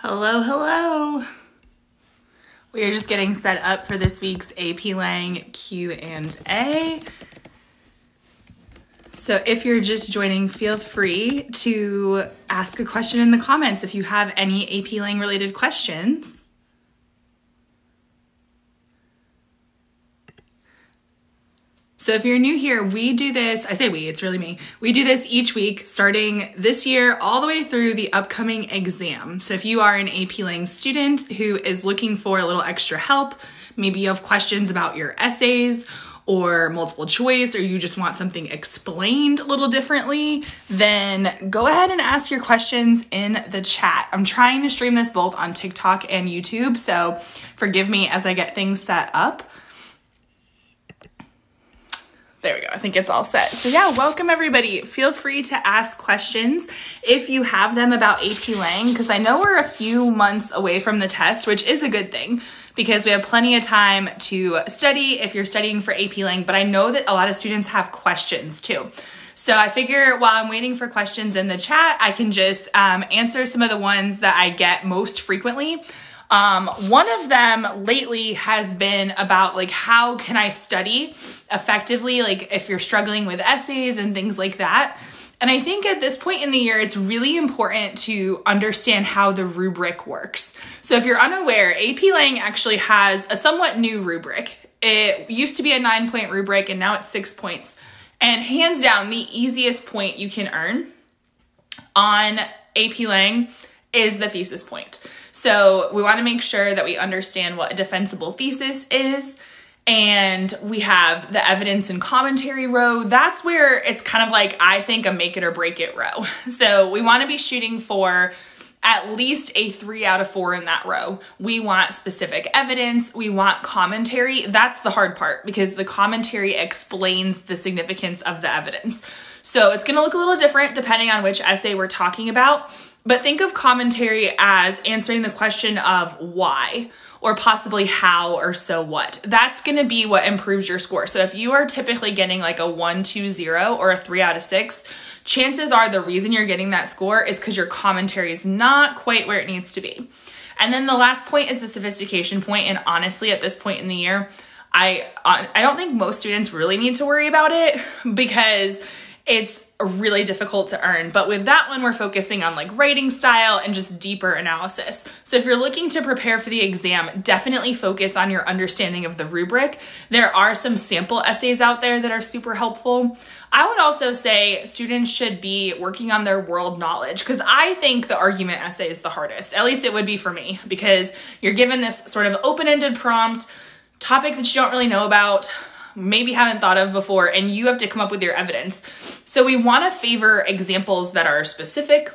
Hello, hello. We are just getting set up for this week's AP Lang Q&A. So if you're just joining, feel free to ask a question in the comments if you have any AP Lang related questions. So if you're new here, we do this, I say we, it's really me. We do this each week starting this year all the way through the upcoming exam. So if you are an AP Lang student who is looking for a little extra help, maybe you have questions about your essays or multiple choice, or you just want something explained a little differently, then go ahead and ask your questions in the chat. I'm trying to stream this both on TikTok and YouTube, so forgive me as I get things set up. There we go. I think it's all set. So yeah, welcome everybody. Feel free to ask questions if you have them about AP Lang, because I know we're a few months away from the test, which is a good thing because we have plenty of time to study if you're studying for AP Lang, but I know that a lot of students have questions too. So I figure while I'm waiting for questions in the chat, I can just answer some of the ones that I get most frequently. One of them lately has been about like, how can I study effectively? Like if you're struggling with essays and things like that. And I think at this point in the year, it's really important to understand how the rubric works. So if you're unaware, AP Lang actually has a somewhat new rubric. It used to be a 9-point rubric and now it's 6 points. And hands down, the easiest point you can earn on AP Lang is the thesis point. So we want to make sure that we understand what a defensible thesis is, and we have the evidence and commentary row. That's where it's kind of like, I think, a make it or break it row. So we want to be shooting for at least a 3 out of 4 in that row. We want specific evidence. We want commentary. That's the hard part because the commentary explains the significance of the evidence. So it's going to look a little different depending on which essay we're talking about. But think of commentary as answering the question of why, or possibly how, or so what. That's going to be what improves your score. So if you are typically getting like a 1, 2, 0 or a 3 out of 6, chances are the reason you're getting that score is because your commentary is not quite where it needs to be. And then the last point is the sophistication point. And honestly, at this point in the year, I don't think most students really need to worry about it because it's really difficult to earn. But with that one, we're focusing on like writing style and just deeper analysis. So if you're looking to prepare for the exam, definitely focus on your understanding of the rubric. There are some sample essays out there that are super helpful. I would also say students should be working on their world knowledge because I think the argument essay is the hardest. At least it would be for me because you're given this sort of open-ended prompt, topic that you don't really know about, maybe haven't thought of before, and you have to come up with your evidence. So we want to favor examples that are specific.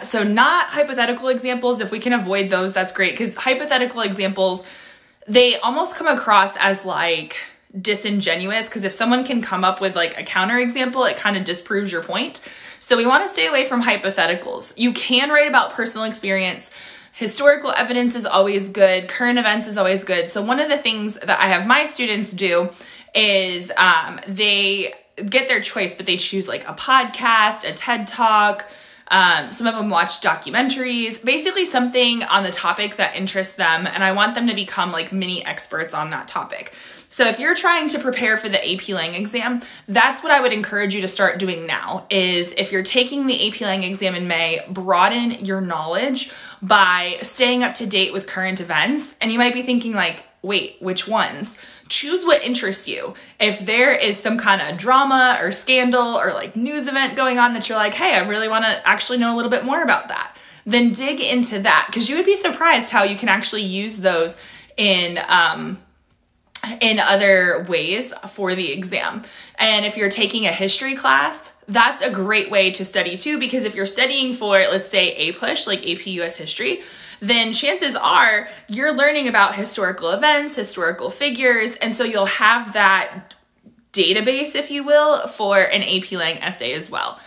So not hypothetical examples. If we can avoid those, that's great, because hypothetical examples, they almost come across as like disingenuous, because if someone can come up with like a counterexample, it kind of disproves your point. So we want to stay away from hypotheticals. You can write about personal experience. Historical evidence is always good. Current events is always good. So one of the things that I have my students do is they get their choice, but they choose like a podcast, a TED Talk. Some of them watch documentaries, basically something on the topic that interests them. And I want them to become like mini experts on that topic. So if you're trying to prepare for the AP Lang exam, that's what I would encourage you to start doing now is if you're taking the AP Lang exam in May, broaden your knowledge by staying up to date with current events. And you might be thinking like, wait, which ones? Choose what interests you. If there is some kind of drama or scandal or like news event going on that you're like, hey, I really want to actually know a little bit more about that, then dig into that, because you would be surprised how you can actually use those in other ways for the exam. And if you're taking a history class, that's a great way to study too, because if you're studying for, let's say, APUSH, like AP US History, then chances are you're learning about historical events, historical figures, and so you'll have that database, if you will, for an AP Lang essay as well.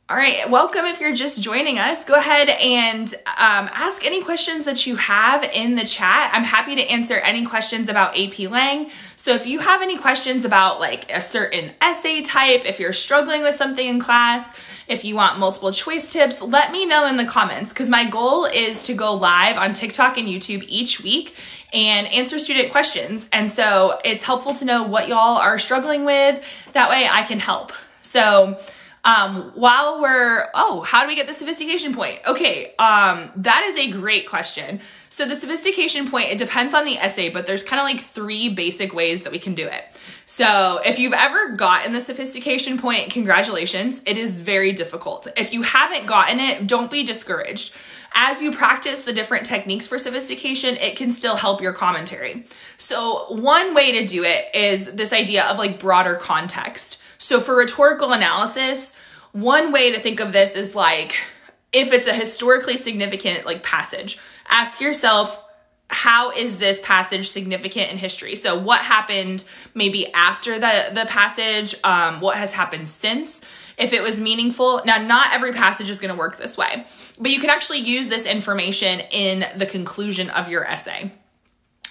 All right, welcome if you're just joining us. Go ahead and ask any questions that you have in the chat. I'm happy to answer any questions about AP Lang. So if you have any questions about like a certain essay type, if you're struggling with something in class, if you want multiple choice tips, let me know in the comments, because my goal is to go live on TikTok and YouTube each week and answer student questions. And so it's helpful to know what y'all are struggling with. That way I can help. So how do we get the sophistication point? Okay, that is a great question. So the sophistication point, it depends on the essay, but there's kind of like 3 basic ways that we can do it. So if you've ever gotten the sophistication point, congratulations. It is very difficult. If you haven't gotten it, don't be discouraged. As you practice the different techniques for sophistication, it can still help your commentary. So one way to do it is this idea of like broader context. So for rhetorical analysis, one way to think of this is like, if it's a historically significant like passage, ask yourself, how is this passage significant in history? So what happened maybe after the passage? What has happened since? If it was meaningful. Now, not every passage is going to work this way, but you can actually use this information in the conclusion of your essay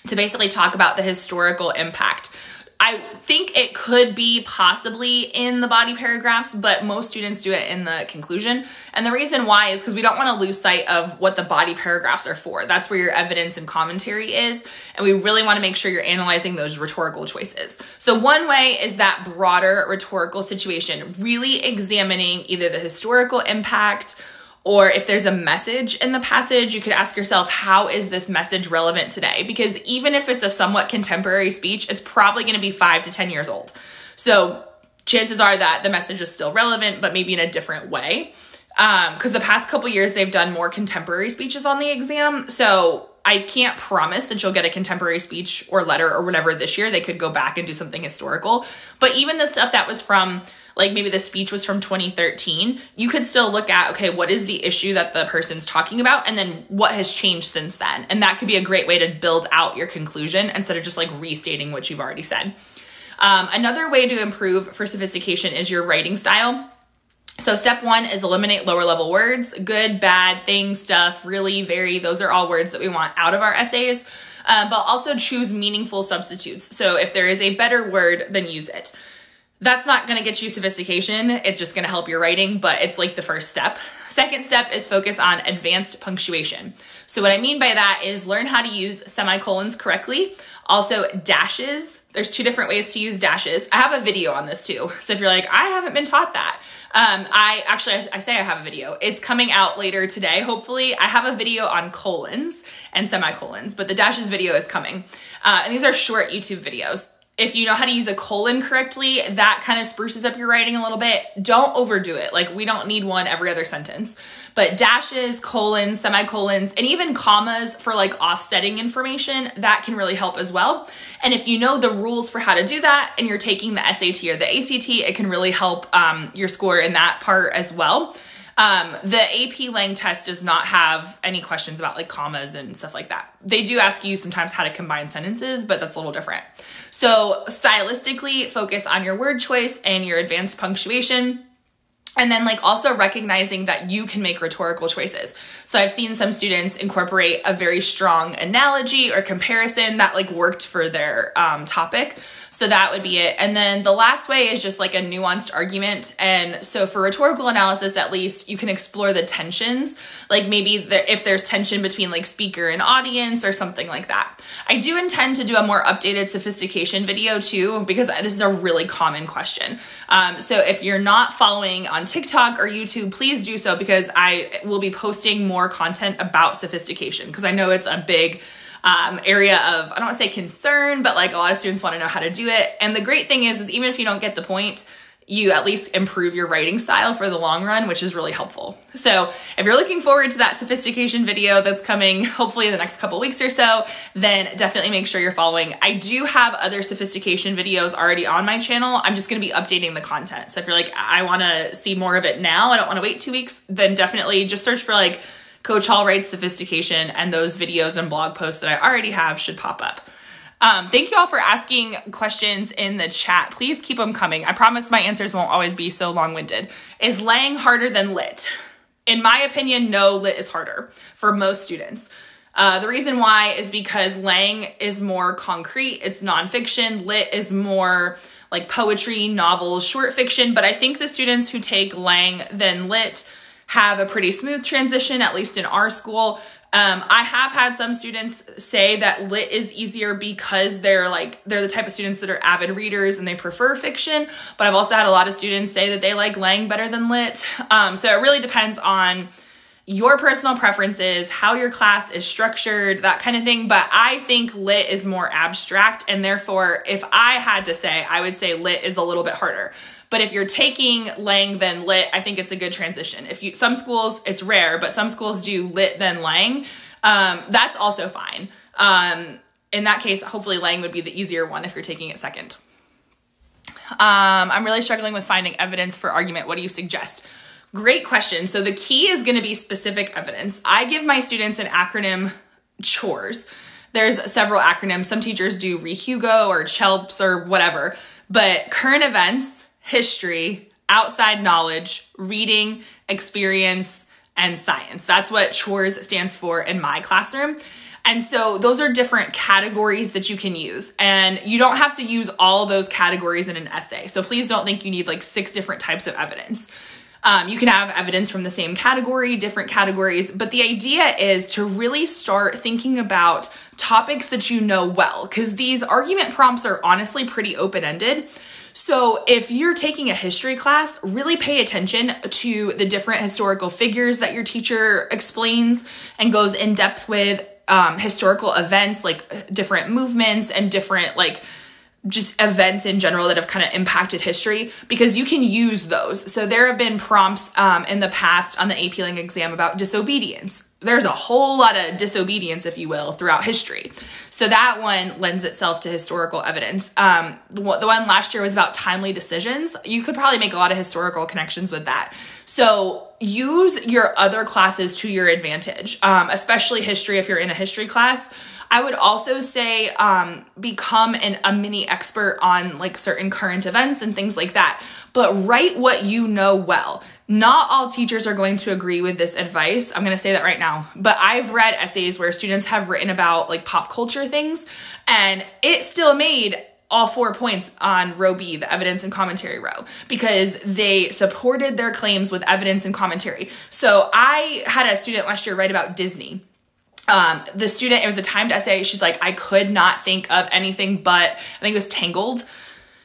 to basically talk about the historical impact. I think it could be possibly in the body paragraphs, but most students do it in the conclusion. And the reason why is because we don't want to lose sight of what the body paragraphs are for. That's where your evidence and commentary is. And we really want to make sure you're analyzing those rhetorical choices. So one way is that broader rhetorical situation, really examining either the historical impact, or if there's a message in the passage, you could ask yourself, how is this message relevant today? Because even if it's a somewhat contemporary speech, it's probably going to be 5 to 10 years old. So chances are that the message is still relevant, but maybe in a different way. Because the past couple years, they've done more contemporary speeches on the exam. So I can't promise that you'll get a contemporary speech or letter or whatever this year. They could go back and do something historical. But even the stuff that was from, like maybe the speech was from 2013, you could still look at, okay, what is the issue that the person's talking about? And then what has changed since then? And that could be a great way to build out your conclusion instead of just like restating what you've already said. Another way to improve for sophistication is your writing style. So step 1 is eliminate lower level words, good, bad, thing, stuff, really, very. Those are all words that we want out of our essays, but also choose meaningful substitutes. So if there is a better word, then use it. That's not going to get you sophistication. It's just going to help your writing, but it's like the first step. Second step is focus on advanced punctuation. So what I mean by that is learn how to use semicolons correctly. Also dashes. There's 2 different ways to use dashes. I have a video on this too. So if you're like, I haven't been taught that. I say I have a video. It's coming out later today, hopefully. I have a video on colons and semicolons, but the dashes video is coming. And these are short YouTube videos. If you know how to use a colon correctly, that kind of spruces up your writing a little bit. Don't overdo it. Like, we don't need one every other sentence. But dashes, colons, semicolons, and even commas for like offsetting information, that can really help as well. And if you know the rules for how to do that and you're taking the SAT or the ACT, it can really help your score in that part as well. The AP Lang test does not have any questions about like commas and stuff like that. They do ask you sometimes how to combine sentences, but that's a little different. So stylistically, focus on your word choice and your advanced punctuation. And then like also recognizing that you can make rhetorical choices. So I've seen some students incorporate a very strong analogy or comparison that like worked for their topic. So that would be it. And then the last way is just like a nuanced argument. And so for rhetorical analysis, at least, you can explore the tensions, like maybe if there's tension between like speaker and audience or something like that. I do intend to do a more updated sophistication video too, because this is a really common question. So if you're not following on TikTok or YouTube, please do so, because I will be posting more content about sophistication, because I know it's a big area of, I don't want to say concern, but like a lot of students want to know how to do it. And the great thing is even if you don't get the point, you at least improve your writing style for the long run, which is really helpful. So if you're looking forward to that sophistication video that's coming hopefully in the next couple weeks or so, then definitely make sure you're following. I do have other sophistication videos already on my channel. I'm just going to be updating the content. So if you're like, I want to see more of it now, I don't want to wait 2 weeks, then definitely just search for like Coach Hall Writes Sophistication, and those videos and blog posts that I already have should pop up. Thank you all for asking questions in the chat. Please keep them coming. I promise my answers won't always be so long-winded. Is Lang harder than Lit? In my opinion, no, Lit is harder for most students. The reason why is because Lang is more concrete. It's nonfiction. Lit is more like poetry, novels, short fiction. But I think the students who take Lang than Lit have a pretty smooth transition, at least in our school. I have had some students say that Lit is easier because they're the type of students that are avid readers and they prefer fiction. But I've also had a lot of students say that they like Lang better than Lit. So it really depends on your personal preferences, how your class is structured, that kind of thing. But I think Lit is more abstract. And therefore, if I had to say, I would say Lit is a little bit harder. But if you're taking Lang then Lit, I think it's a good transition. Some schools, it's rare, but some schools do Lit then Lang. That's also fine. In that case, hopefully Lang would be the easier one if you're taking it second. I'm really struggling with finding evidence for argument. What do you suggest? Great question. So the key is going to be specific evidence. I give my students an acronym chores. There's several acronyms. Some teachers do ReHugo or CHELPS or whatever, but current events, history, outside knowledge, reading, experience, and science. That's what chores stands for in my classroom. And so those are different categories that you can use. And you don't have to use all those categories in an essay. So please don't think you need like 6 different types of evidence. You can have evidence from the same category, different categories, but the idea is to really start thinking about topics that you know well, because these argument prompts are honestly pretty open-ended. So if you're taking a history class, really pay attention to the different historical figures that your teacher explains and goes in depth with, historical events, like different movements and different just events in general that have kind of impacted history, because you can use those. So there have been prompts in the past on the AP Lang exam about disobedience. There's a whole lot of disobedience, if you will, throughout history. So that one lends itself to historical evidence. The one last year was about timely decisions. You could probably make a lot of historical connections with that. So use your other classes to your advantage, especially history if you're in a history class. I would also say become a mini expert on certain current events and things like that, but write what you know well. Not all teachers are going to agree with this advice. I'm going to say that right now, but I've read essays where students have written about pop culture things, and it still made all 4 points on row B, the evidence and commentary row, because they supported their claims with evidence and commentary. So I had a student last year write about Disney. The student, it was a timed essay. She's like, I could not think of anything but, I think it was Tangled.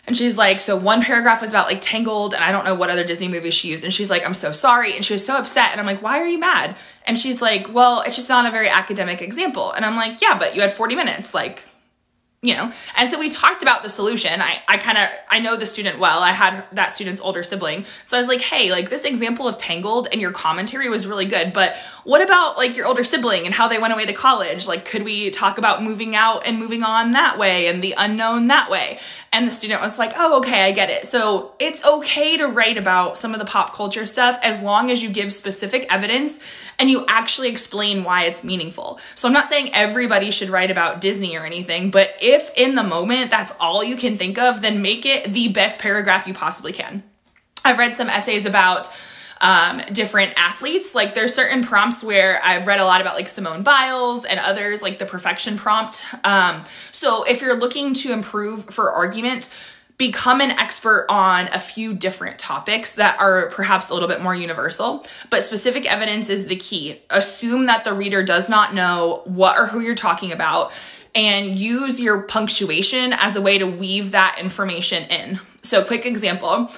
And she's like, so one paragraph was about Tangled, and I don't know what other Disney movies she used. And she's like, I'm so sorry. And she was so upset. And I'm like, why are you mad? And she's like, well, it's just not a very academic example. And I'm like, yeah, but you had 40 minutes. And so we talked about the solution. I know the student well. I had that student's older sibling. So I was like, hey, this example of Tangled and your commentary was really good, but what about your older sibling and how they went away to college? Could we talk about moving out and moving on that way and the unknown that way? And the student was like, oh, okay, I get it. So it's okay to write about some of the pop culture stuff as long as you give specific evidence and you actually explain why it's meaningful. So I'm not saying everybody should write about Disney or anything, but if in the moment that's all you can think of, then make it the best paragraph you possibly can. I've read some essays about different athletes. There's certain prompts where I've read a lot about Simone Biles and others, the perfection prompt. So if you're looking to improve for argument, become an expert on a few different topics that are perhaps a little bit more universal, but specific evidence is the key. Assume that the reader does not know what or who you're talking about, and use your punctuation as a way to weave that information in. So quick example,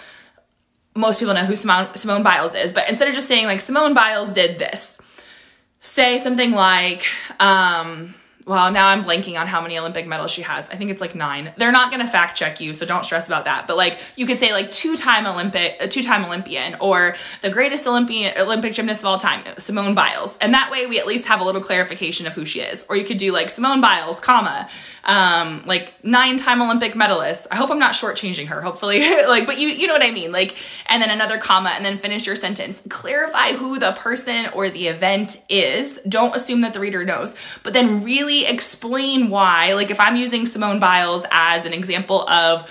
most people know who Simone Biles is, but instead of just saying Simone Biles did this, say something like, well, now I'm blanking on how many Olympic medals she has. I think it's 9. They're not going to fact check you, so don't stress about that. But you could say two-time Olympian, or the greatest Olympic gymnast of all time, Simone Biles. And that way we at least have a little clarification of who she is. Or you could do Simone Biles, comma, 9-time Olympic medalist. I hope I'm not shortchanging her, hopefully. But you know what I mean? And then another comma, and then finish your sentence. Clarify who the person or the event is. Don't assume that the reader knows, but then really really explain why, like if I'm using Simone Biles as an example of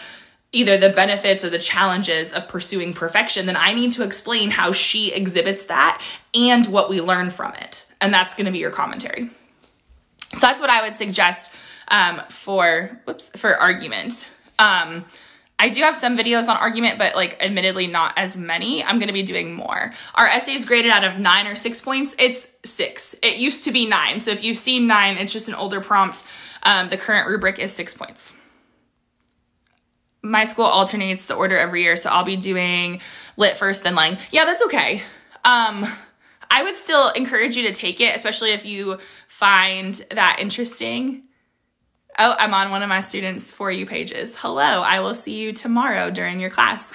either the benefits or the challenges of pursuing perfection, then I need to explain how she exhibits that and what we learn from it. And that's going to be your commentary. So that's what I would suggest for argument. I do have some videos on argument, but like admittedly not as many. I'm going to be doing more. Our essay is graded out of 9 or 6 points. It's 6. It used to be 9. So if you've seen 9, it's just an older prompt. The current rubric is 6 points. My school alternates the order every year, so I'll be doing lit first, then lang. Yeah, that's okay. I would still encourage you to take it, especially if you find that interesting. Oh, I'm on one of my students' For You pages. Hello, I will see you tomorrow during your class.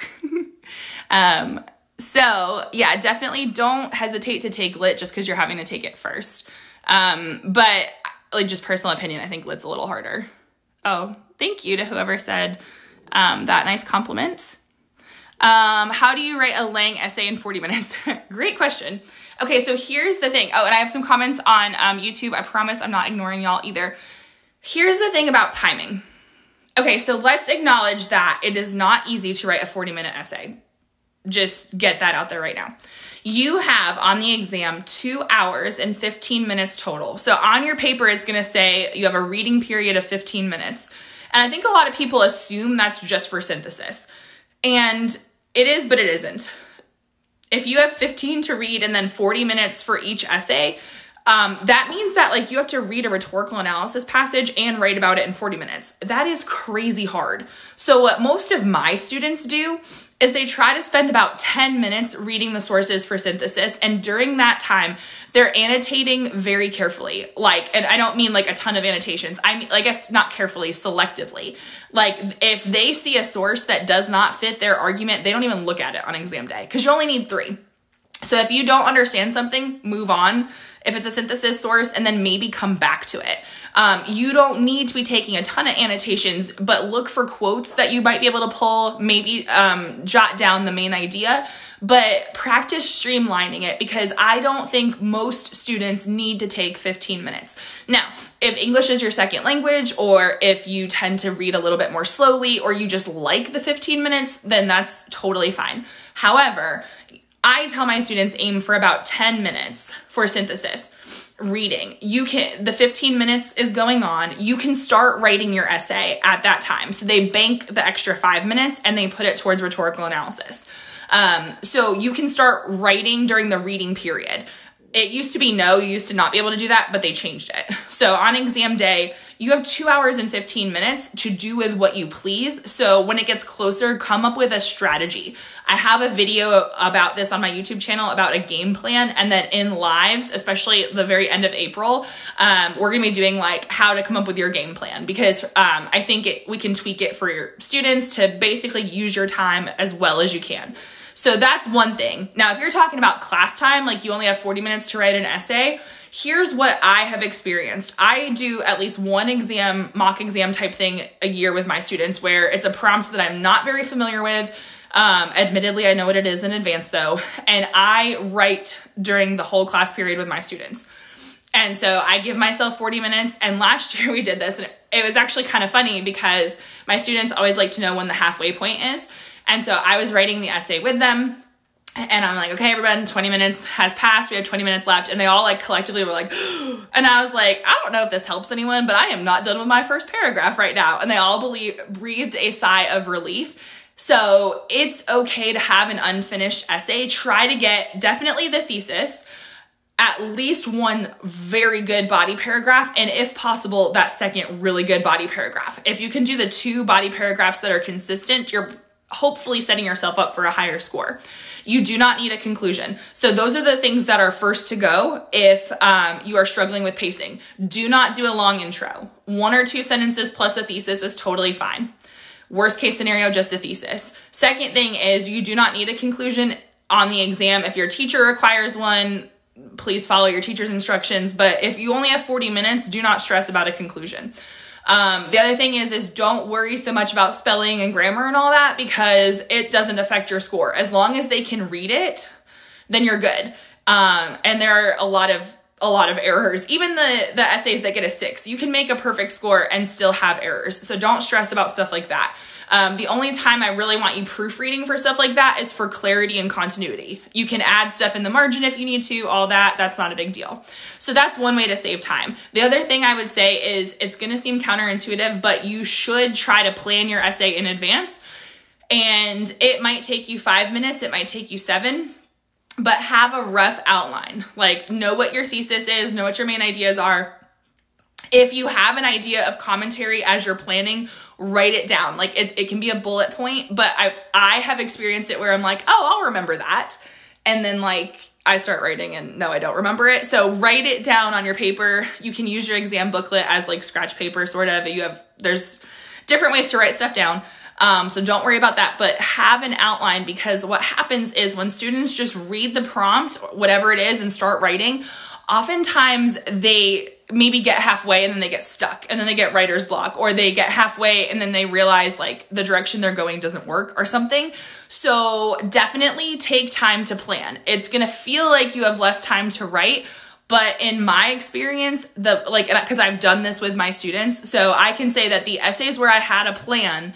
So yeah, definitely don't hesitate to take lit just because you're having to take it first. But like just personal opinion, I think lit's a little harder. Oh, thank you to whoever said that nice compliment. How do you write a Lang essay in 40 minutes? Great question. Okay, so here's the thing. Oh, and I have some comments on YouTube. I promise I'm not ignoring y'all either. Here's the thing about timing. Okay, so let's acknowledge that it is not easy to write a 40-minute essay. Just get that out there right now. You have on the exam 2 hours and 15 minutes total. So on your paper, it's gonna say you have a reading period of 15 minutes. And I think a lot of people assume that's just for synthesis. And it is, but it isn't. If you have 15 to read and then 40 minutes for each essay, that means that like you have to read a rhetorical analysis passage and write about it in 40 minutes. That is crazy hard. So what most of my students do is they try to spend about 10 minutes reading the sources for synthesis. And during that time, they're annotating very carefully. Like, and I don't mean like a ton of annotations. I mean, I guess not carefully, selectively. Like if they see a source that does not fit their argument, they don't even look at it on exam day because you only need 3. So if you don't understand something, move on. If it's a synthesis source, and then maybe come back to it. You don't need to be taking a ton of annotations, but look for quotes that you might be able to pull, maybe jot down the main idea, but practice streamlining it because I don't think most students need to take 15 minutes. Now, if English is your second language, or if you tend to read a little bit more slowly, or you just like the 15 minutes, then that's totally fine. However, I tell my students aim for about 10 minutes for synthesis reading. The 15 minutes is going on. You can start writing your essay at that time. So they bank the extra 5 minutes and they put it towards rhetorical analysis. So you can start writing during the reading period. It used to be you used to not be able to do that, but they changed it. So on exam day, you have 2 hours and 15 minutes to do with what you please. So when it gets closer, come up with a strategy. I have a video about this on my YouTube channel about a game plan. And then in lives, especially the very end of April, we're going to be doing like how to come up with your game plan because I think we can tweak it for your students to basically use your time as well as you can. So that's one thing. Now, if you're talking about class time, like you only have 40 minutes to write an essay, here's what I have experienced. I do at least one exam, mock exam type thing a year with my students where it's a prompt that I'm not very familiar with. Admittedly, I know what it is in advance though. And I write during the whole class period with my students. And so I give myself 40 minutes. And last year we did this and it was actually kind of funny because my students always like to know when the halfway point is. And so I was writing the essay with them and I'm like, okay, everyone, 20 minutes has passed. We have 20 minutes left. And they all like collectively were like, and I was like, I don't know if this helps anyone, but I am not done with my first paragraph right now. And they all breathed a sigh of relief. So it's okay to have an unfinished essay. Try to get definitely the thesis, at least one very good body paragraph, and if possible, that second really good body paragraph. If you can do the 2 body paragraphs that are consistent, you're hopefully setting yourself up for a higher score. You do not need a conclusion. So those are the things that are first to go if you are struggling with pacing. Do not do a long intro. 1 or 2 sentences plus a thesis is totally fine. Worst case scenario, just a thesis. Second thing is you do not need a conclusion on the exam. If your teacher requires one, please follow your teacher's instructions. But if you only have 40 minutes, do not stress about a conclusion. The other thing is don't worry so much about spelling and grammar and all that because it doesn't affect your score. As long as they can read it, then you're good. And there are a lot of a lot of errors. Even the essays that get a 6, you can make a perfect score and still have errors. So don't stress about stuff like that. The only time I really want you proofreading for stuff like that is for clarity and continuity. You can add stuff in the margin if you need to, all that. That's not a big deal. So that's one way to save time. The other thing I would say is, it's going to seem counterintuitive, but you should try to plan your essay in advance. And it might take you 5 minutes. It might take you 7. But have a rough outline. Like, know what your thesis is, know what your main ideas are. If you have an idea of commentary as you're planning, write it down. Like, it can be a bullet point, but I have experienced it where I'm like, oh, I'll remember that. And then like, I start writing and no, I don't remember it. So write it down on your paper. You can use your exam booklet as like scratch paper, sort of. There's different ways to write stuff down. So don't worry about that, but have an outline, because what happens is when students just read the prompt, whatever it is, and start writing, oftentimes they maybe get halfway and then they get stuck and then they get writer's block, or they get halfway and then they realize like the direction they're going doesn't work or something. So definitely take time to plan. It's going to feel like you have less time to write, but in my experience, because I've done this with my students, so I can say that the essays where I had a plan,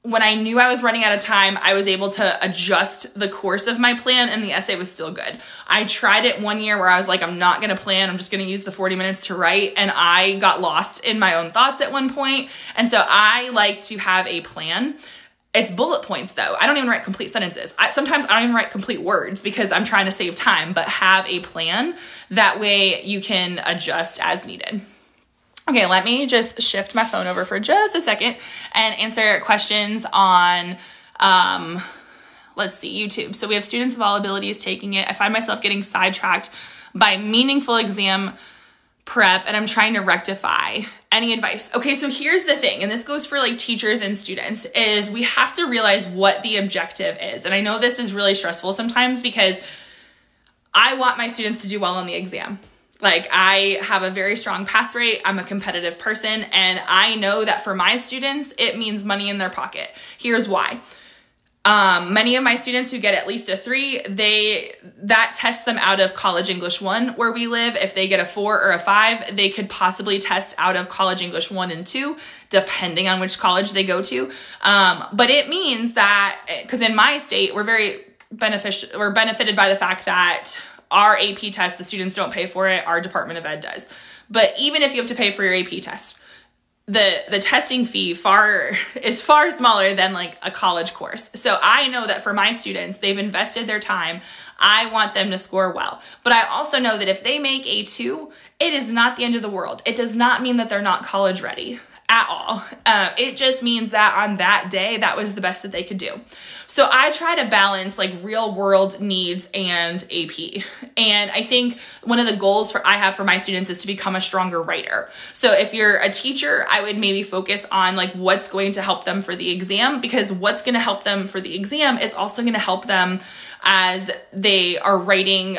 when I knew I was running out of time, I was able to adjust the course of my plan and the essay was still good. I tried it one year where I was like, I'm not going to plan. I'm just going to use the 40 minutes to write. And I got lost in my own thoughts at one point. And so I like to have a plan. It's bullet points though. I don't even write complete sentences. Sometimes I don't even write complete words because I'm trying to save time, but have a plan. That way you can adjust as needed. Okay, let me just shift my phone over for just a second and answer questions on, let's see, YouTube. So we have students of all abilities taking it. I find myself getting sidetracked by meaningful exam prep and I'm trying to rectify. Any advice? Okay, so here's the thing, and this goes for like teachers and students, is we have to realize what the objective is. And I know this is really stressful sometimes because I want my students to do well on the exam. Like, I have a very strong pass rate. I'm a competitive person, and I know that for my students, it means money in their pocket. Here's why. Many of my students who get at least a 3, that tests them out of College English 1 where we live. If they get a 4 or a 5, they could possibly test out of College English 1 and 2, depending on which college they go to. But it means that, because in my state, we're benefited by the fact that our AP test, the students don't pay for it. Our Department of Ed does. But even if you have to pay for your AP test, the testing fee is far smaller than like a college course. So I know that for my students, they've invested their time. I want them to score well. But I also know that if they make a 2, it is not the end of the world. It does not mean that they're not college ready at all. It just means that on that day, that was the best that they could do. So I try to balance like real world needs and AP. And I think one of the goals I have for my students is to become a stronger writer. So if you're a teacher, I would maybe focus on like what's going to help them for the exam, because what's going to help them for the exam is also going to help them as they are writing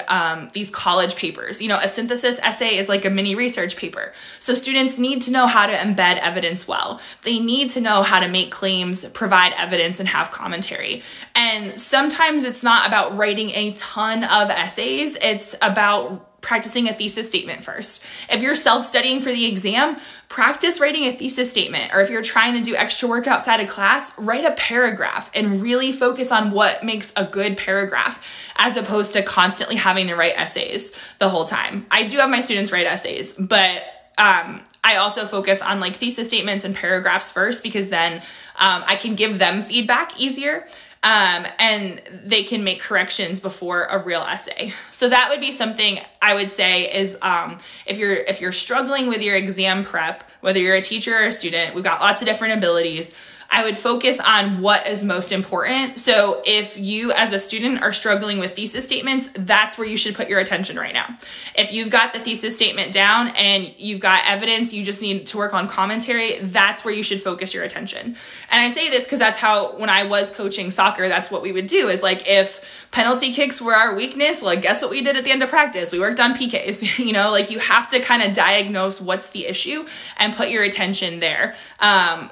these college papers. You know, a synthesis essay is like a mini research paper. So students need to know how to embed evidence well. They need to know how to make claims, provide evidence, and have commentary. And sometimes it's not about writing a ton of essays. It's about practicing a thesis statement first. If you're self-studying for the exam, practice writing a thesis statement. Or if you're trying to do extra work outside of class, write a paragraph and really focus on what makes a good paragraph, as opposed to constantly having to write essays the whole time. I do have my students write essays, but I also focus on like thesis statements and paragraphs first, because then I can give them feedback easier. And they can make corrections before a real essay. So that would be something I would say is, if you're struggling with your exam prep, whether you're a teacher or a student, we've got lots of different abilities. I would focus on what is most important. So if you as a student are struggling with thesis statements, that's where you should put your attention right now. If you've got the thesis statement down and you've got evidence, you just need to work on commentary, that's where you should focus your attention. And I say this because that's how, when I was coaching soccer, that's what we would do, is like if penalty kicks were our weakness. Well, guess what we did at the end of practice? We worked on PKs. You know, like you have to kind of diagnose what's the issue and put your attention there.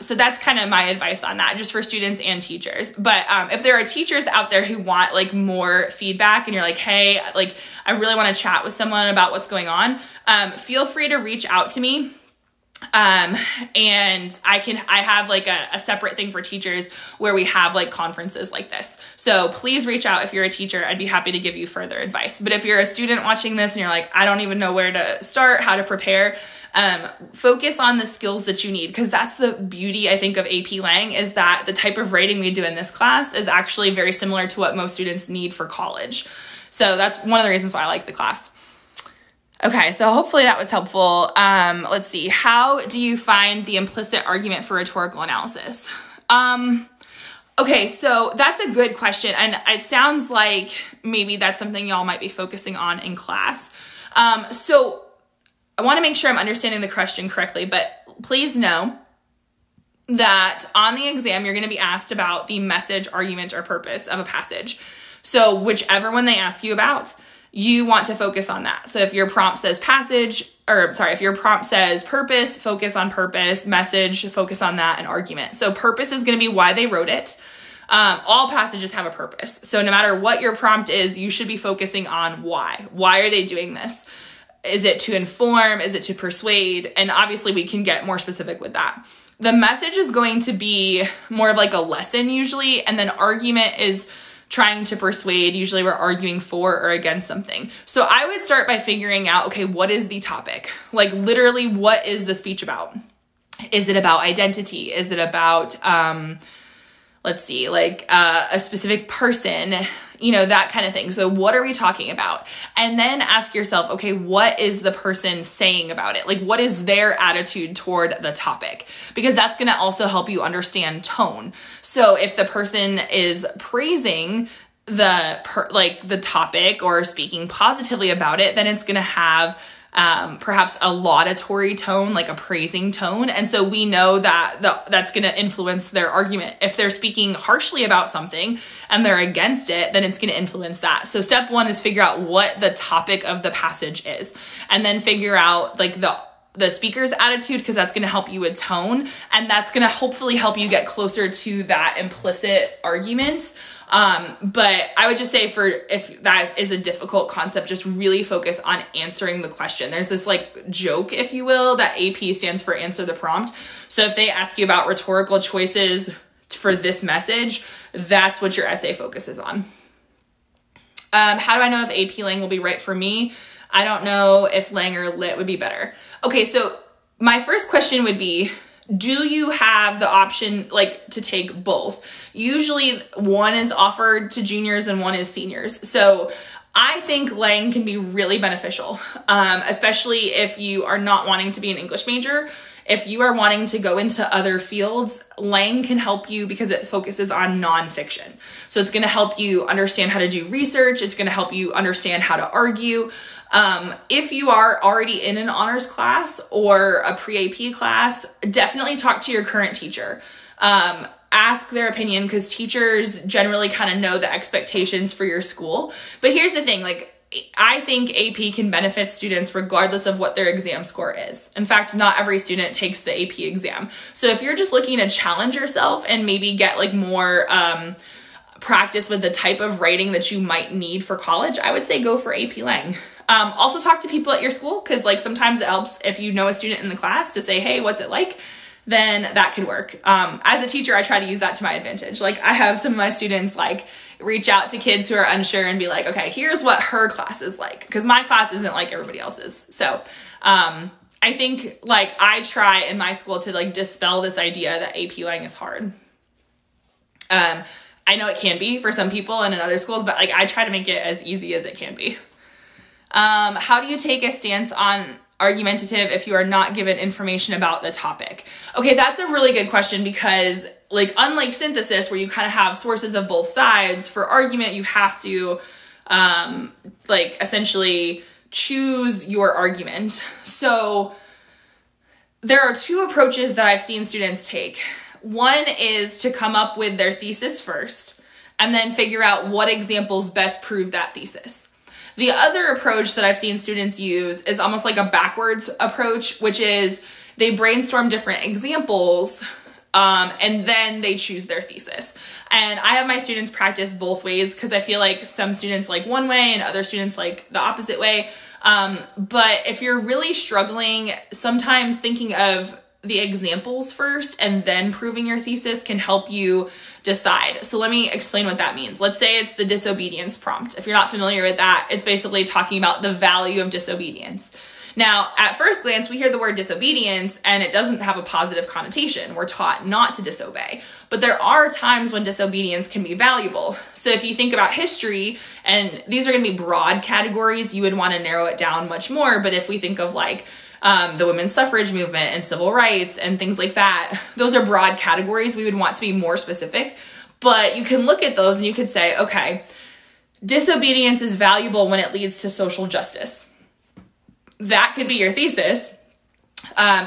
So that's kind of my advice on that, just for students and teachers. But if there are teachers out there who want like more feedback and you're like, hey, like I really want to chat with someone about what's going on, feel free to reach out to me. And I have like a separate thing for teachers where we have like conferences like this. So please reach out if you're a teacher. I'd be happy to give you further advice. But if you're a student watching this and you're like, I don't even know where to start, how to prepare, focus on the skills that you need. Because that's the beauty, I think, of AP Lang, is that the type of writing we do in this class is actually very similar to what most students need for college. So that's one of the reasons why I like the class. Okay, so hopefully that was helpful. Let's see. How do you find the implicit argument for rhetorical analysis? Okay, so that's a good question. And it sounds like maybe that's something y'all might be focusing on in class. So I want to make sure I'm understanding the question correctly, but please know that on the exam, you're going to be asked about the message, argument, or purpose of a passage. So whichever one they ask you about, you want to focus on that. So if your prompt says if your prompt says purpose, focus on purpose, message, focus on that, and argument. So purpose is going to be why they wrote it. All passages have a purpose. So no matter what your prompt is, you should be focusing on why. Why are they doing this? Is it to inform? Is it to persuade? And obviously we can get more specific with that. The message is going to be more of like a lesson usually, and then argument is trying to persuade. Usually we're arguing for or against something. So I would start by figuring out, okay, what is the topic? Like literally, what is the speech about? Is it about identity? Is it about, let's see, like a specific person, you know, that kind of thing. So what are we talking about? And then ask yourself, okay, what is the person saying about it? Like, what is their attitude toward the topic? Because that's going to also help you understand tone. So if the person is praising the topic or speaking positively about it, then it's going to have perhaps a laudatory tone, like a praising tone. And so we know that that's going to influence their argument. If they're speaking harshly about something and they're against it, then it's going to influence that. So step one is figure out what the topic of the passage is, and then figure out like the speaker's attitude, because that's going to help you with tone, and that's going to hopefully help you get closer to that implicit argument. But I would just say if that is a difficult concept, just really focus on answering the question. There's this like joke, if you will, that AP stands for answer the prompt. So if they ask you about rhetorical choices for this message, that's what your essay focuses on. How do I know if AP Lang will be right for me? I don't know if Lang or Lit would be better. Okay, so my first question would be, do you have the option like to take both? Usually one is offered to juniors and one is seniors. So I think Lang can be really beneficial, especially if you are not wanting to be an English major. If you are wanting to go into other fields, Lang can help you because it focuses on nonfiction. So it's going to help you understand how to do research. It's going to help you understand how to argue. If you are already in an honors class or a pre-AP class, definitely talk to your current teacher. Ask their opinion, because teachers generally kind of know the expectations for your school. But here's the thing, like, I think AP can benefit students regardless of what their exam score is. In fact, not every student takes the AP exam. So if you're just looking to challenge yourself and maybe get like more practice with the type of writing that you might need for college, I would say go for AP Lang. Also talk to people at your school, because like sometimes it helps if you know a student in the class to say, hey, what's it like? Then that could work. As a teacher, I try to use that to my advantage. Like I have some of my students like reach out to kids who are unsure and be like, okay, here's what her class is like, because my class isn't like everybody else's. So I think like I try in my school to like dispel this idea that AP Lang is hard. I know it can be for some people and in other schools, but like I try to make it as easy as it can be. How do you take a stance on argumentative if you are not given information about the topic? Okay, that's a really good question, because like unlike synthesis where you kind of have sources of both sides, for argument you have to like essentially choose your argument. So there are two approaches that I've seen students take. One is to come up with their thesis first, and then figure out what examples best prove that thesis. The other approach that I've seen students use is almost like a backwards approach, which is they brainstorm different examples and then they choose their thesis. And I have my students practice both ways because I feel like some students like one way and other students like the opposite way. But if you're really struggling, sometimes thinking of the examples first and then proving your thesis can help you decide. So let me explain what that means. Let's say it's the disobedience prompt. If you're not familiar with that, it's basically talking about the value of disobedience. Now, at first glance, we hear the word disobedience and it doesn't have a positive connotation. We're taught not to disobey. But there are times when disobedience can be valuable. So if you think about history, and these are going to be broad categories, you would want to narrow it down much more. But if we think of like the women's suffrage movement and civil rights and things like that, those are broad categories. We would want to be more specific. But you can look at those and you could say, okay, disobedience is valuable when it leads to social justice. That could be your thesis.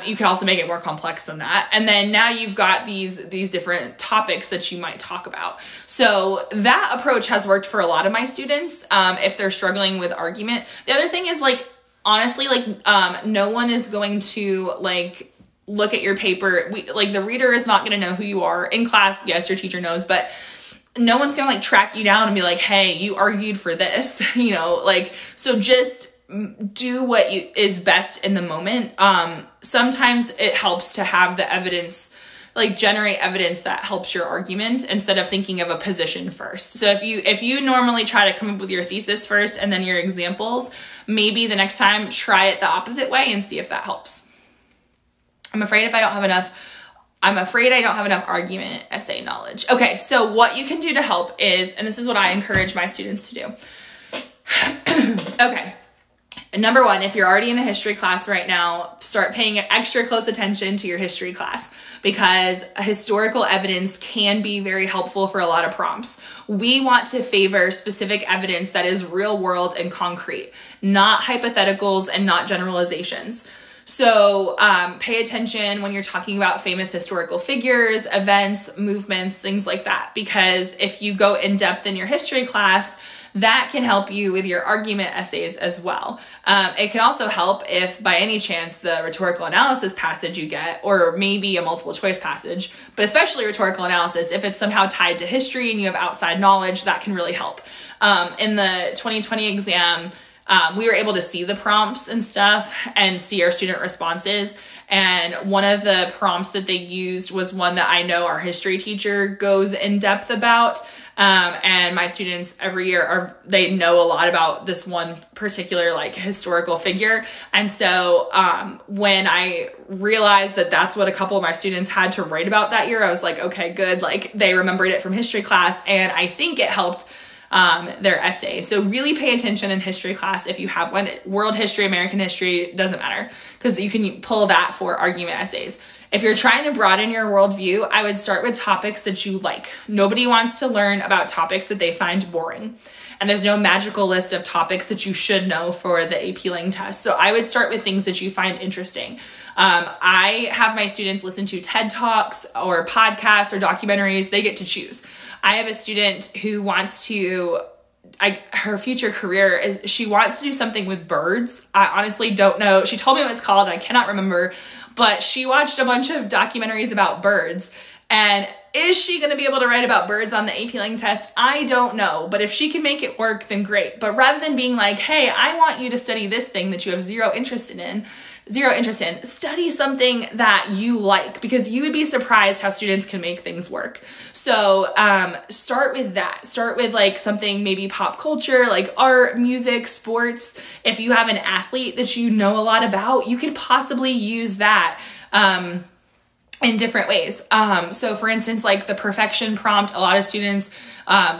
You could also make it more complex than that. And then now you've got these different topics that you might talk about. So that approach has worked for a lot of my students if they're struggling with argument. The other thing is like, honestly, like no one is going to like look at your paper. Like the reader is not going to know who you are. In class, yes, your teacher knows, but no one's going to like track you down and be like, hey, you argued for this, you know, like, so just do what is best in the moment. Sometimes it helps to have the evidence, like generate evidence that helps your argument instead of thinking of a position first. So if you normally try to come up with your thesis first and then your examples, maybe the next time try it the opposite way and see if that helps. I'm afraid I don't have enough argument essay knowledge. Okay, so what you can do to help is, and this is what I encourage my students to do. Okay. Number one, if you're already in a history class right now, start paying extra close attention to your history class because historical evidence can be very helpful for a lot of prompts. We want to favor specific evidence that is real world and concrete, not hypotheticals and not generalizations. So pay attention when you're talking about famous historical figures, events, movements, things like that, because if you go in depth in your history class, that can help you with your argument essays as well. It can also help if by any chance the rhetorical analysis passage you get, or maybe a multiple choice passage, but especially rhetorical analysis, if it's somehow tied to history and you have outside knowledge, that can really help. In the 2020 exam, we were able to see the prompts and stuff and see our student responses. And one of the prompts that they used was one that I know our history teacher goes in depth about. And my students every year they know a lot about this one particular like historical figure. And so, when I realized that that's what a couple of my students had to write about that year, I was like, okay, good. Like they remembered it from history class. And I think it helped their essay. So really pay attention in history class. If you have one, world history, American history, doesn't matter, because you can pull that for argument essays. If you're trying to broaden your worldview, I would start with topics that you like. Nobody wants to learn about topics that they find boring. And there's no magical list of topics that you should know for the AP Lang test. So I would start with things that you find interesting. I have my students listen to TED Talks or podcasts or documentaries. They get to choose. I have a student who wants to, her future career is, she wants to do something with birds. I honestly don't know. She told me what it's called and I cannot remember, but she watched a bunch of documentaries about birds. And is she going to be able to write about birds on the AP Lang test? I don't know. But if she can make it work, then great. But rather than being like, hey, I want you to study this thing that you have zero interest in, study something that you like, because you would be surprised how students can make things work. So start with that. Start with like something maybe pop culture, like art, music, sports. If you have an athlete that you know a lot about, you could possibly use that in different ways. So for instance, like the perfection prompt, a lot of students,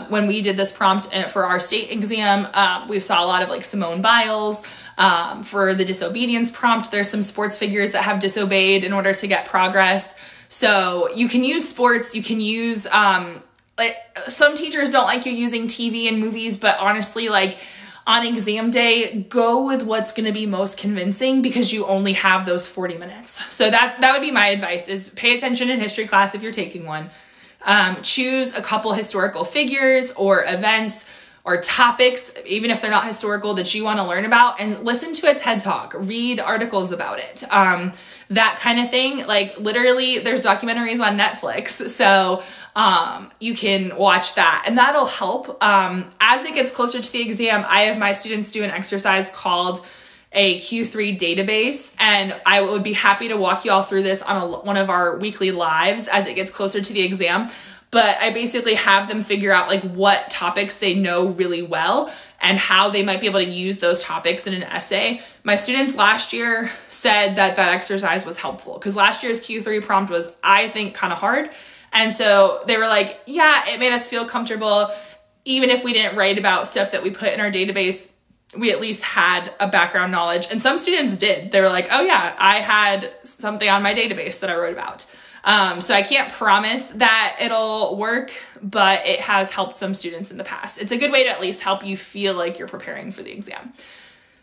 when we did this prompt for our state exam, we saw a lot of like Simone Biles. For the disobedience prompt, there's some sports figures that have disobeyed in order to get progress. So you can use sports, you can use, like some teachers don't like you using TV and movies, but honestly, like on exam day, go with what's going to be most convincing because you only have those 40 minutes. So that would be my advice, is pay attention in history class if you're taking one. choose a couple historical figures or events or topics, even if they're not historical, that you want to learn about, and listen to a TED Talk, read articles about it, that kind of thing. Like literally there's documentaries on Netflix, so you can watch that, and that'll help. As it gets closer to the exam, I have my students do an exercise called a Q3 database, and I would be happy to walk you all through this on one of our weekly lives as it gets closer to the exam. But I basically have them figure out like what topics they know really well and how they might be able to use those topics in an essay. My students last year said that that exercise was helpful because last year's Q3 prompt was, I think, kind of hard. And so they were like, yeah, it made us feel comfortable. Even if we didn't write about stuff that we put in our database, we at least had a background knowledge. And some students did. They were like, oh yeah, I had something on my database that I wrote about. So I can't promise that it'll work, but it has helped some students in the past. It's a good way to at least help you feel like you're preparing for the exam.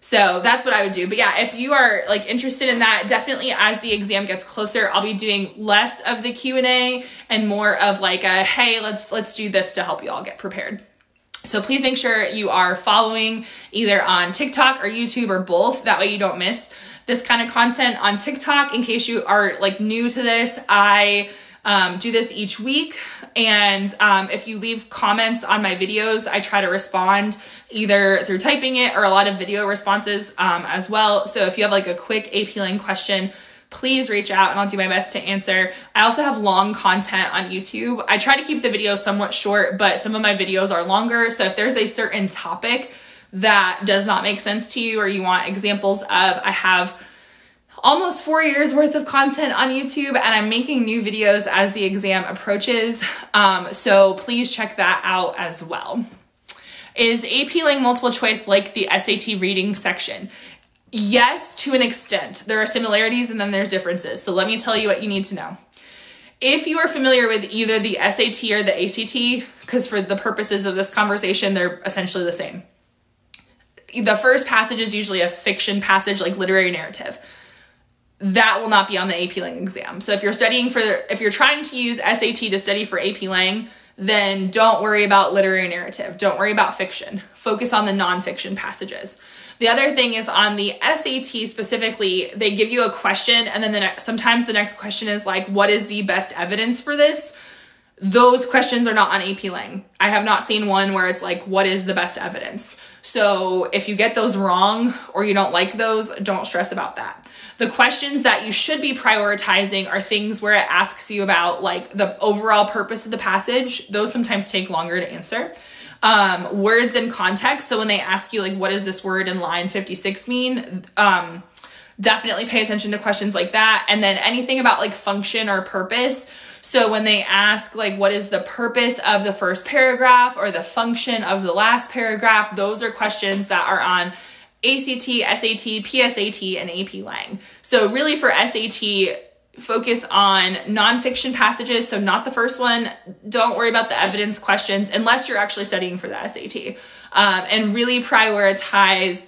So that's what I would do. But yeah, if you are like interested in that, definitely as the exam gets closer, I'll be doing less of the Q&A and more of like a, hey, let's do this to help you all get prepared. So please make sure you are following either on TikTok or YouTube or both. That way you don't miss this kind of content. On TikTok, in case you are like new to this, I do this each week. And if you leave comments on my videos, I try to respond either through typing it or a lot of video responses as well. So if you have like a quick AP Lang question, please reach out and I'll do my best to answer. I also have long content on YouTube. I try to keep the videos somewhat short, but some of my videos are longer. So if there's a certain topic that does not make sense to you or you want examples of, I have almost 4 years worth of content on YouTube, and I'm making new videos as the exam approaches. So please check that out as well. Is AP Lang multiple choice like the SAT reading section? Yes, to an extent. There are similarities and then there's differences. So let me tell you what you need to know. If you are familiar with either the SAT or the ACT, because for the purposes of this conversation, they're essentially the same. The first passage is usually a fiction passage, like literary narrative. That will not be on the AP Lang exam. So if you're trying to use SAT to study for AP Lang, then don't worry about literary narrative. Don't worry about fiction. Focus on the nonfiction passages. The other thing is on the SAT specifically, they give you a question and then sometimes the next question is like, what is the best evidence for this? Those questions are not on AP Lang. I have not seen one where it's like, what is the best evidence? So if you get those wrong or you don't like those, don't stress about that. The questions that you should be prioritizing are things where it asks you about like the overall purpose of the passage. Those sometimes take longer to answer. Words and context. So when they ask you like, what does this word in line 56 mean? Definitely pay attention to questions like that. And then anything about like function or purpose. So when they ask like, what is the purpose of the first paragraph or the function of the last paragraph? Those are questions that are on ACT, SAT, PSAT, and AP Lang. So really for SAT, focus on nonfiction passages. So not the first one. Don't worry about the evidence questions unless you're actually studying for the SAT. And really prioritize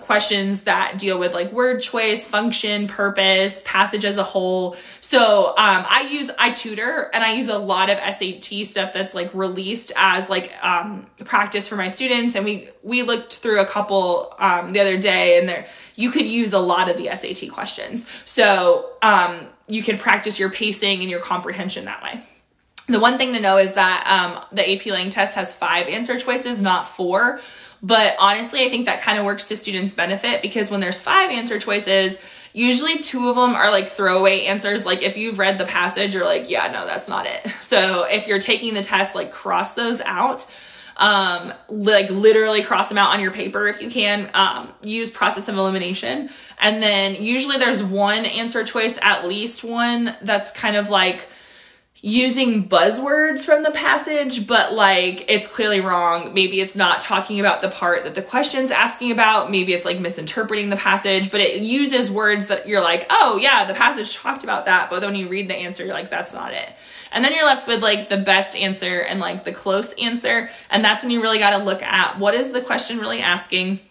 questions that deal with like word choice, function, purpose, passage as a whole. So I tutor and I use a lot of SAT stuff that's like released as like practice for my students. And we looked through a couple the other day, and you could use a lot of the SAT questions. So you can practice your pacing and your comprehension that way. The one thing to know is that the AP Lang test has 5 answer choices, not 4. But honestly, I think that kind of works to students' benefit because when there's 5 answer choices, usually 2 of them are like throwaway answers. Like if you've read the passage, you're like, yeah, no, that's not it. So if you're taking the test, like cross those out. Like literally cross them out on your paper if you can. Use process of elimination. And then usually there's 1 answer choice, at least one, that's kind of like using buzzwords from the passage, but like it's clearly wrong. Maybe it's not talking about the part that the question's asking about. Maybe it's like misinterpreting the passage, but it uses words that you're like, oh yeah, the passage talked about that. But when you read the answer, you're like, that's not it. And then you're left with like the best answer and like the close answer. And that's when you really got to look at what is the question really asking?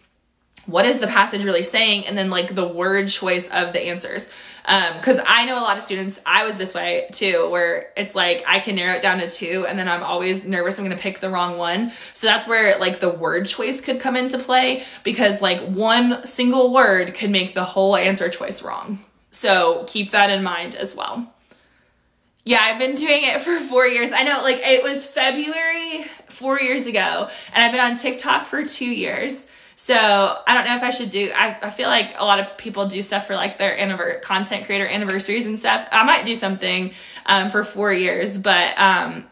what is the passage really saying? And then like the word choice of the answers. Cause I know a lot of students, I was this way too, where it's like, I can narrow it down to 2 and then I'm always nervous I'm going to pick the wrong one. So that's where like the word choice could come into play, because like one single word could make the whole answer choice wrong. So keep that in mind as well. Yeah, I've been doing it for 4 years. I know, like, it was February 4 years ago, and I've been on TikTok for 2 years. So I don't know if I should do, I feel like a lot of people do stuff for like their content creator anniversaries and stuff. I might do something for 4 years, but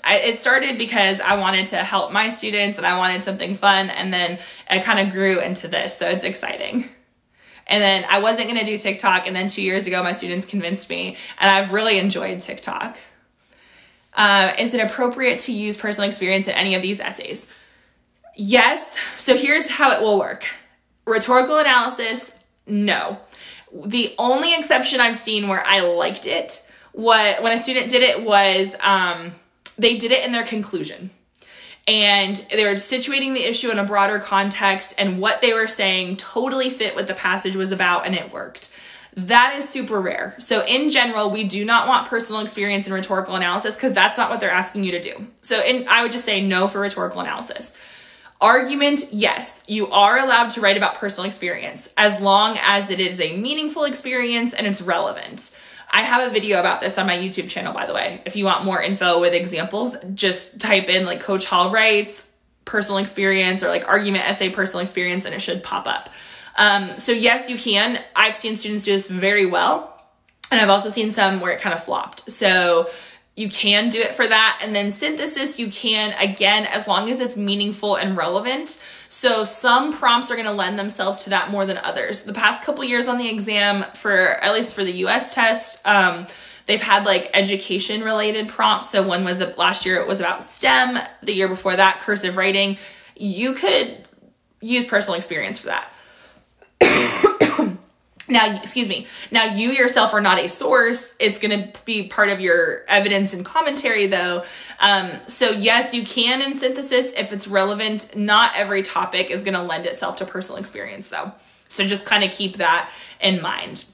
it started because I wanted to help my students and I wanted something fun, and then it kind of grew into this. So it's exciting. And then I wasn't going to do TikTok. And then 2 years ago, my students convinced me, and I've really enjoyed TikTok. Is it appropriate to use personal experience in any of these essays? Yes. So here's how it will work. Rhetorical analysis, no. The only exception I've seen where I liked it, when a student did it, was they did it in their conclusion. And they were situating the issue in a broader context, and what they were saying totally fit what the passage was about, and it worked. That is super rare. So in general, we do not want personal experience in rhetorical analysis, because that's not what they're asking you to do. So I would just say no for rhetorical analysis. Argument, yes, you are allowed to write about personal experience as long as it is a meaningful experience and it's relevant. I have a video about this on my YouTube channel, by the way. If you want more info with examples, just type in like Coach Hall writes personal experience or like argument essay personal experience, and it should pop up. So yes, you can. I've seen students do this very well, and I've also seen some where it kind of flopped. So you can do it for that. And then synthesis, you can, again, as long as it's meaningful and relevant. So some prompts are going to lend themselves to that more than others. The past couple years on the exam, at least for the US test, they've had like education related prompts. So one was last year, it was about STEM. The year before that, cursive writing. You could use personal experience for that. Now, excuse me. Now you yourself are not a source. It's going to be part of your evidence and commentary though. So yes, you can in synthesis if it's relevant. Not every topic is going to lend itself to personal experience though. So just kind of keep that in mind.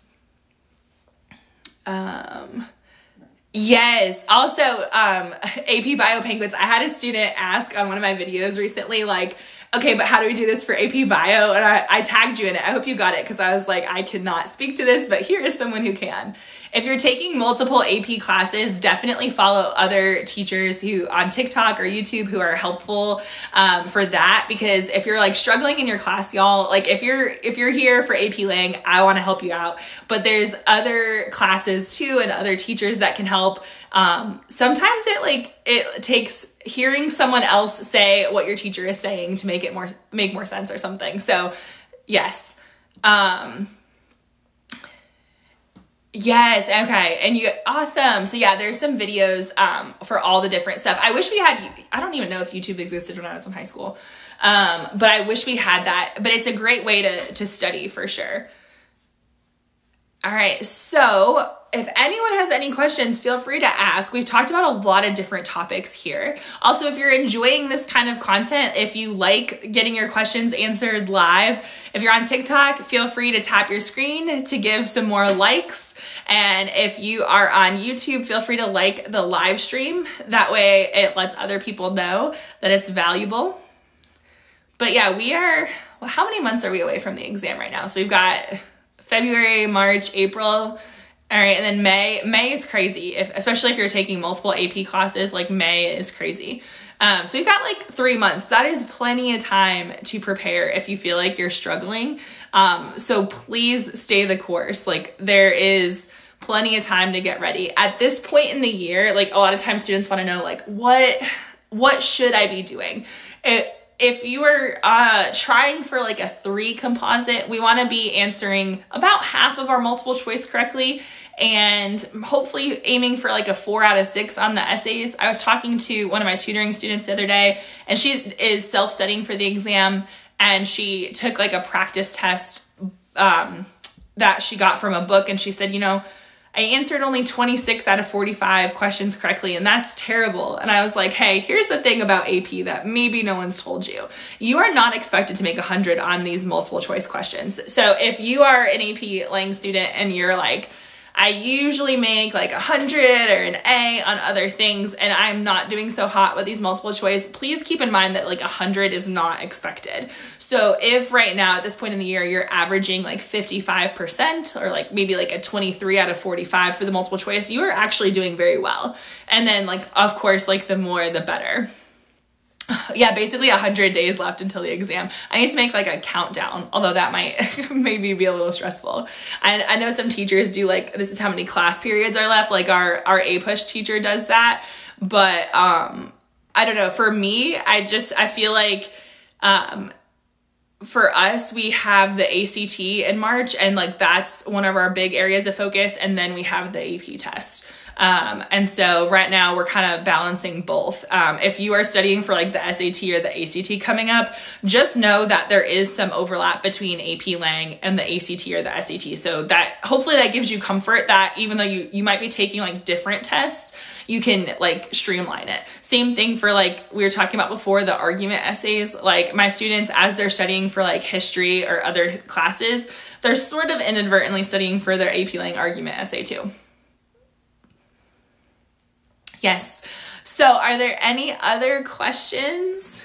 Yes. Also, AP Bio Penguins. I had a student ask on one of my videos recently, like, okay, but how do we do this for AP Bio? And I tagged you in it. I hope you got it, because I was like, I cannot speak to this, but here is someone who can. If you're taking multiple AP classes, definitely follow other teachers who on TikTok or YouTube who are helpful for that. Because if you're like struggling in your class, y'all, like if you're here for AP Lang, I want to help you out. But there's other classes too and other teachers that can help. Sometimes it takes hearing someone else say what your teacher is saying to make more sense or something. So yes. Yes. Okay. And awesome. So yeah, there's some videos, for all the different stuff. I wish we had, I don't even know if YouTube existed when I was in high school. But I wish we had that, but it's a great way to study for sure. All right. So if anyone has any questions, feel free to ask. We've talked about a lot of different topics here. Also, if you're enjoying this kind of content, if you like getting your questions answered live, if you're on TikTok, feel free to tap your screen to give some more likes. And if you are on YouTube, feel free to like the live stream. That way it lets other people know that it's valuable. But yeah, how many months are we away from the exam right now? So we've got February, March, April. All right. And then May is crazy. Especially if you're taking multiple AP classes, like May is crazy. So we've got like 3 months. That is plenty of time to prepare if you feel like you're struggling. So please stay the course. Like there is plenty of time to get ready. At this point in the year, like a lot of times students want to know like, what should I be doing? If you are trying for like a 3 composite, we want to be answering about half of our multiple choice correctly and hopefully aiming for like a 4 out of 6 on the essays. I was talking to one of my tutoring students the other day, and she is self-studying for the exam, and she took like a practice test that she got from a book, and she said, I answered only 26 out of 45 questions correctly, and that's terrible. And I was like, hey, here's the thing about AP that maybe no one's told you. You are not expected to make 100 on these multiple choice questions. So if you are an AP Lang student and you're like, I usually make like 100 or an A on other things, and I'm not doing so hot with these multiple choice, please keep in mind that like 100 is not expected. So if right now at this point in the year, you're averaging like 55% or like maybe like a 23 out of 45 for the multiple choice, you are actually doing very well. And then like, of course, like the more, the better. Yeah, basically 100 days left until the exam. I need to make like a countdown, although that might maybe be a little stressful. I know some teachers do like, this is how many class periods are left. Like our APUSH teacher does that. But I don't know. For me, I feel like for us, we have the ACT in March, and like that's one of our big areas of focus. And then we have the AP test. And so right now we're kind of balancing both. If you are studying for like the SAT or the ACT coming up, just know that there is some overlap between AP Lang and the ACT or the SAT. So that hopefully that gives you comfort that even though you might be taking like different tests, you can like streamline it. Same thing for like we were talking about before, the argument essays. Like my students, as they're studying for like history or other classes, they're sort of inadvertently studying for their AP Lang argument essay too. Yes. So are there any other questions?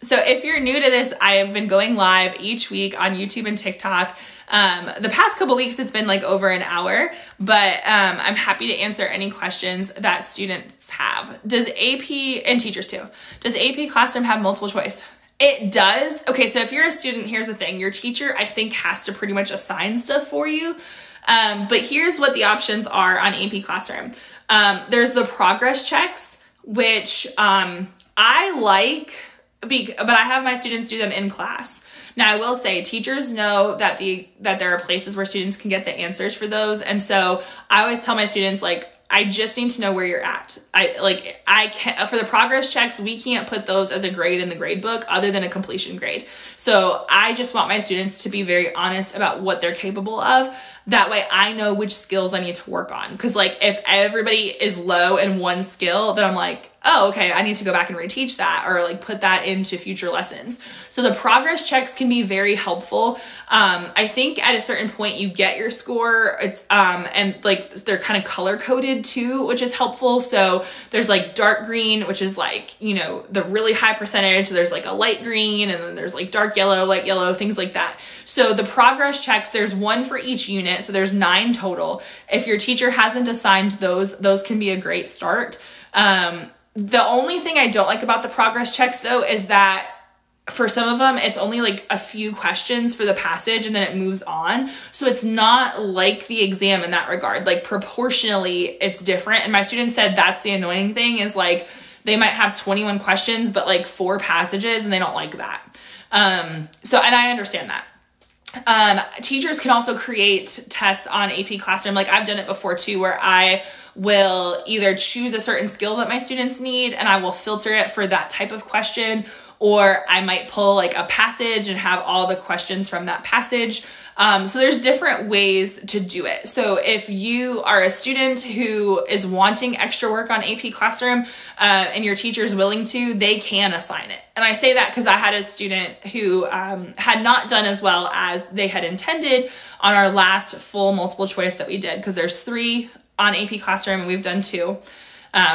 So if you're new to this, I have been going live each week on YouTube and TikTok. The past couple weeks, it's been like over an hour, but I'm happy to answer any questions that students have. Does AP, and teachers too, does AP Classroom have multiple choice? It does. Okay, so if you're a student, here's the thing. Your teacher, I think, has to pretty much assign stuff for you. But here's what the options are on AP Classroom. There's the progress checks, which I like, but I have my students do them in class. Now, I will say teachers know that there are places where students can get the answers for those. And so I always tell my students, like, I just need to know where you're at. I can't, for the progress checks, we can't put those as a grade in the grade book other than a completion grade. So I just want my students to be very honest about what they're capable of. That way I know which skills I need to work on. Cause like if everybody is low in one skill, then I'm like, oh, okay, I need to go back and reteach that or like put that into future lessons. So the progress checks can be very helpful. I think at a certain point you get your score. It's, and like they're kind of color coded too, which is helpful. So there's like dark green, which is like, you know, the really high percentage. There's like a light green and then there's like dark yellow, light yellow, things like that. So the progress checks, there's one for each unit. So there's 9 total. If your teacher hasn't assigned those can be a great start. The only thing I don't like about the progress checks though, is that for some of them, it's only like a few questions for the passage and then it moves on. So it's not like the exam in that regard. Like proportionally, it's different. And my students said that's the annoying thing is like, they might have 21 questions, but like 4 passages and they don't like that. And I understand that. Teachers can also create tests on AP Classroom. Like I've done it before too, where I will either choose a certain skill that my students need and I will filter it for that type of question, or I might pull like a passage and have all the questions from that passage. So there's different ways to do it. So if you are a student who is wanting extra work on AP Classroom and your teacher is willing to, they can assign it. And I say that because I had a student who had not done as well as they had intended on our last full multiple choice that we did, because there's 3 on AP Classroom and we've done 2.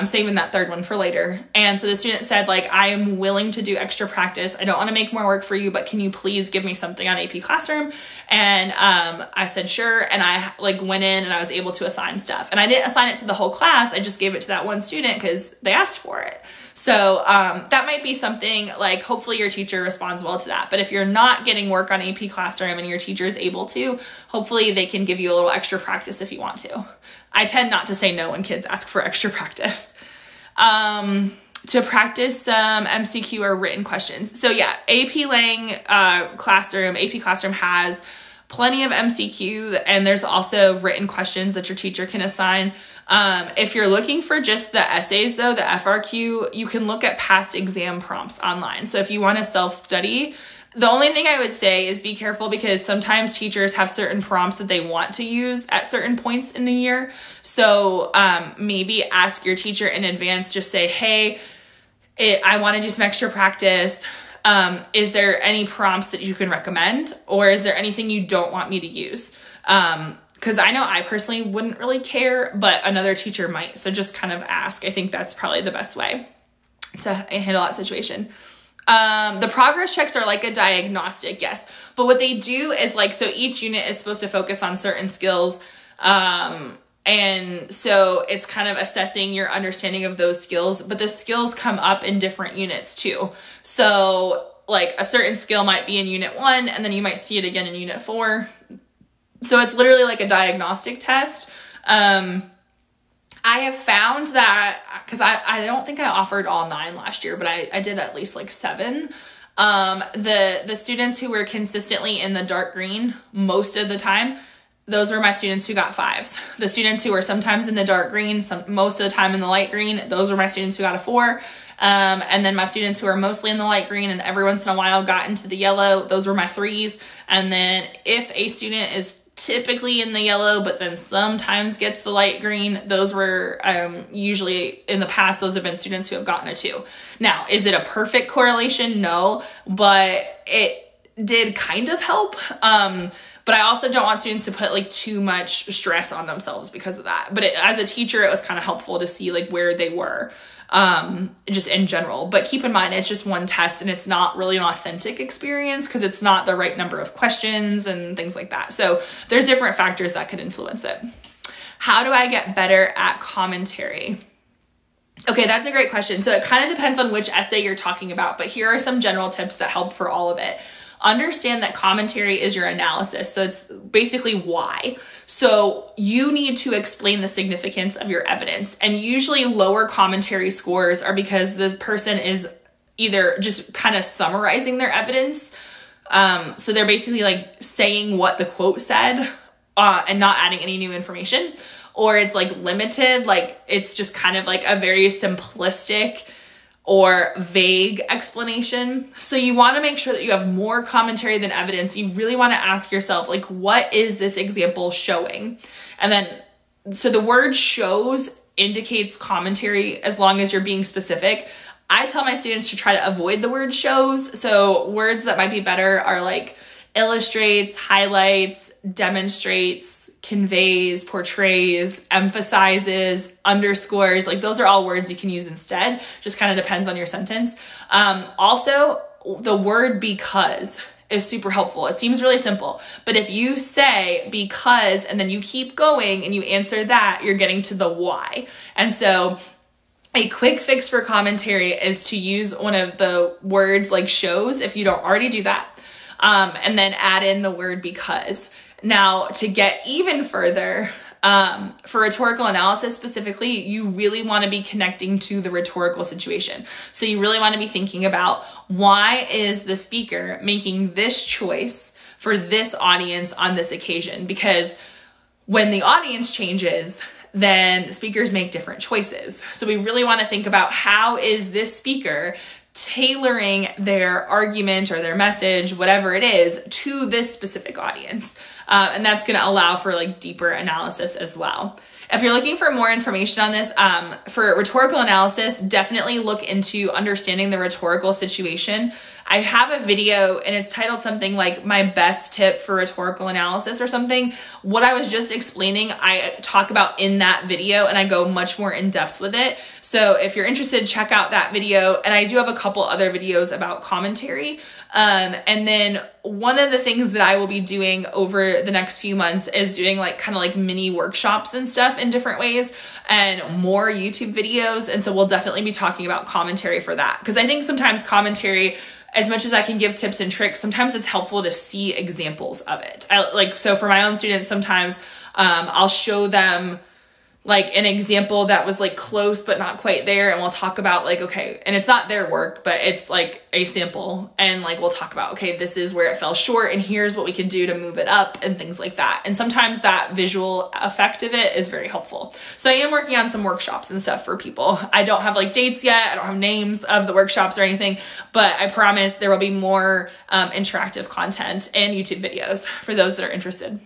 Saving that 3rd one for later. And so the student said, like, I am willing to do extra practice. I don't want to make more work for you, but can you please give me something on AP Classroom? And I said, sure. And I like went in and I was able to assign stuff. And I didn't assign it to the whole class. I just gave it to that one student because they asked for it. So that might be something like, hopefully your teacher responds well to that. But if you're not getting work on AP Classroom and your teacher is able to, hopefully they can give you a little extra practice if you want to. I tend not to say no when kids ask for extra practice. To practice some MCQ or written questions. So yeah, AP Lang Classroom, AP Classroom has plenty of MCQ, and there's also written questions that your teacher can assign. If you're looking for just the essays though, the FRQ, you can look at past exam prompts online. So if you want to self-study, The only thing I would say is be careful, because sometimes teachers have certain prompts that they want to use at certain points in the year. So maybe ask your teacher in advance, just say, hey, I want to do some extra practice. Is there any prompts that you can recommend? Or is there anything you don't want me to use? Because I know I personally wouldn't really care, but another teacher might. So just kind of ask. I think that's probably the best way to handle that situation. The progress checks are like a diagnostic, yes. But what they do is like, so each unit is supposed to focus on certain skills. And so it's kind of assessing your understanding of those skills, but the skills come up in different units too. So like a certain skill might be in unit 1, and then you might see it again in unit 4. So it's literally like a diagnostic test. I have found that, because I don't think I offered all 9 last year, but I did at least like 7. The students who were consistently in the dark green most of the time, those were my students who got 5s. The students who were sometimes in the dark green, most of the time in the light green, those were my students who got a 4. And then my students who are mostly in the light green and every once in a while got into the yellow, those were my 3s. And then if a student is typically in the yellow, but then sometimes gets the light green, those were usually in the past, those have been students who have gotten a 2. Now, is it a perfect correlation? No, but it did kind of help. But I also don't want students to put like too much stress on themselves because of that. But as a teacher, it was kind of helpful to see like where they were, just in general. But keep in mind, it's just one test and it's not really an authentic experience because it's not the right number of questions and things like that. So there's different factors that could influence it. How do I get better at commentary? Okay, that's a great question. So it kind of depends on which essay you're talking about, but here are some general tips that help for all of it. Understand that commentary is your analysis. So it's basically why. So you need to explain the significance of your evidence. And usually lower commentary scores are because the person is either just kind of summarizing their evidence. So they're basically like saying what the quote said and not adding any new information. Or it's like limited, like it's just kind of like a very simplistic or vague explanation. So you want to make sure that you have more commentary than evidence. You really want to ask yourself, like, what is this example showing? And then, so the word shows indicates commentary as long as you're being specific. I tell my students to try to avoid the word shows. So words that might be better are like illustrates, highlights, demonstrates, conveys, portrays, emphasizes, underscores. Like those are all words you can use instead. Just kind of depends on your sentence. Also, the word because is super helpful. It seems really simple, but if you say because and then you keep going and you answer that, you're getting to the why. And so a quick fix for commentary is to use one of the words like shows if you don't already do that. And then add in the word because. Now, to get even further, for rhetorical analysis specifically, you really want to be connecting to the rhetorical situation. So you really want to be thinking about why is the speaker making this choice for this audience on this occasion? Because when the audience changes, then the speakers make different choices. So we really want to think about how is this speaker tailoring their argument or their message, whatever it is, to this specific audience. And that's going to allow for like deeper analysis as well. If you're looking for more information on this, for rhetorical analysis, definitely look into understanding the rhetorical situation. I have a video and it's titled something like my best tip for rhetorical analysis or something. What I was just explaining, I talk about in that video and I go much more in depth with it. So if you're interested, check out that video. And I do have a couple other videos about commentary. And then one of the things that I will be doing over the next few months is doing like kind of like mini workshops and stuff in different ways and more YouTube videos. And so we'll definitely be talking about commentary for that. Because I think sometimes commentary, as much as I can give tips and tricks, sometimes it's helpful to see examples of it. So for my own students, sometimes I'll show them like an example that was like close but not quite there, and we'll talk about like, okay, and it's not their work, but it's like a sample, and like we'll talk about, okay, this is where it fell short and here's what we can do to move it up and things like that. And sometimes that visual effect of it is very helpful. So I am working on some workshops and stuff for people. I don't have like dates yet, I don't have names of the workshops or anything, but I promise there will be more interactive content and YouTube videos for those that are interested.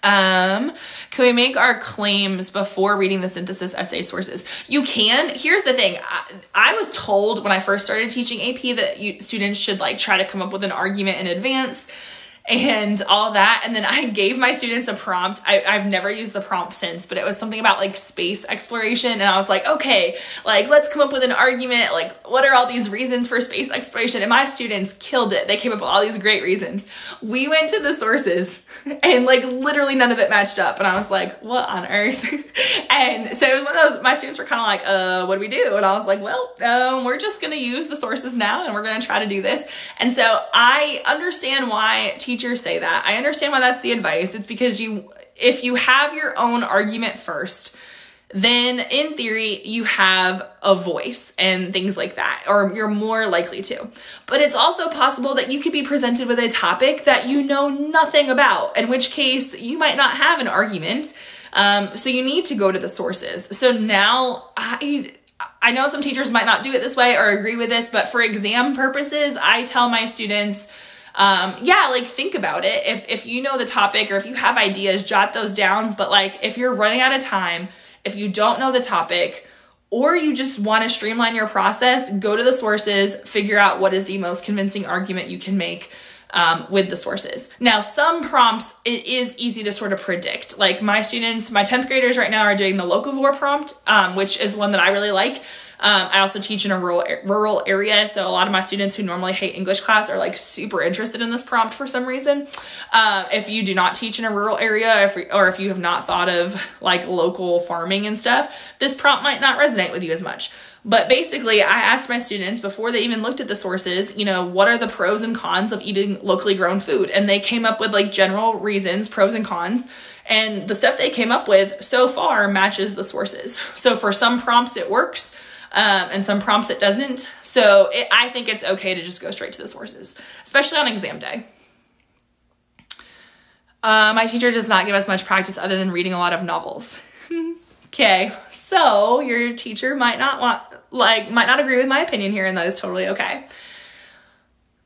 Can we make our claims before reading the synthesis essay sources? You can. Here's the thing. I was told when I first started teaching AP that students should like try to come up with an argument in advance and all that. And then I gave my students a prompt. I've never used the prompt since, but it was something about like space exploration. And I was like, okay, like let's come up with an argument. Like what are all these reasons for space exploration? And my students killed it. They came up with all these great reasons. We went to the sources and like literally none of it matched up. And I was like, what on earth? And so it was one of those, my students were kind of like, what do we do? And I was like, well, we're just going to use the sources now and we're going to try to do this. And so I understand why teachers say that. I understand why that's the advice. It's because if you have your own argument first, then in theory you have a voice and things like that, or you're more likely to. But it's also possible that you could be presented with a topic that you know nothing about, in which case you might not have an argument. So you need to go to the sources. So now I know some teachers might not do it this way or agree with this, but for exam purposes, I tell my students, like think about it. If you know the topic or if you have ideas, jot those down. But like, if you're running out of time, if you don't know the topic, or you just want to streamline your process, go to the sources, figure out what is the most convincing argument you can make with the sources. Now, some prompts, it is easy to sort of predict. Like my students, my 10th graders right now are doing the locavore prompt, which is one that I really like. I also teach in a rural area, so a lot of my students who normally hate English class are like super interested in this prompt for some reason. If you do not teach in a rural area, or if you have not thought of like local farming and stuff, this prompt might not resonate with you as much. But basically, I asked my students before they even looked at the sources, what are the pros and cons of eating locally grown food? And they came up with like general reasons, pros and cons. And the stuff they came up with so far matches the sources. So for some prompts, it works. And some prompts it doesn't. So I think it's okay to just go straight to the sources, especially on exam day. My teacher does not give us much practice other than reading a lot of novels. Okay, so your teacher might not agree with my opinion here, and that is totally okay.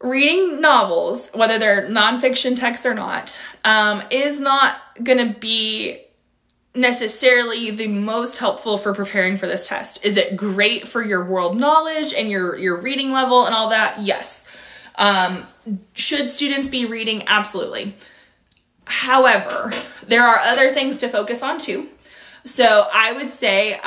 Reading novels, whether they're nonfiction texts or not, is not gonna be necessarily the most helpful for preparing for this test. Is it great for your world knowledge and your reading level and all that? Yes. Should students be reading? Absolutely. However, there are other things to focus on too. So I would say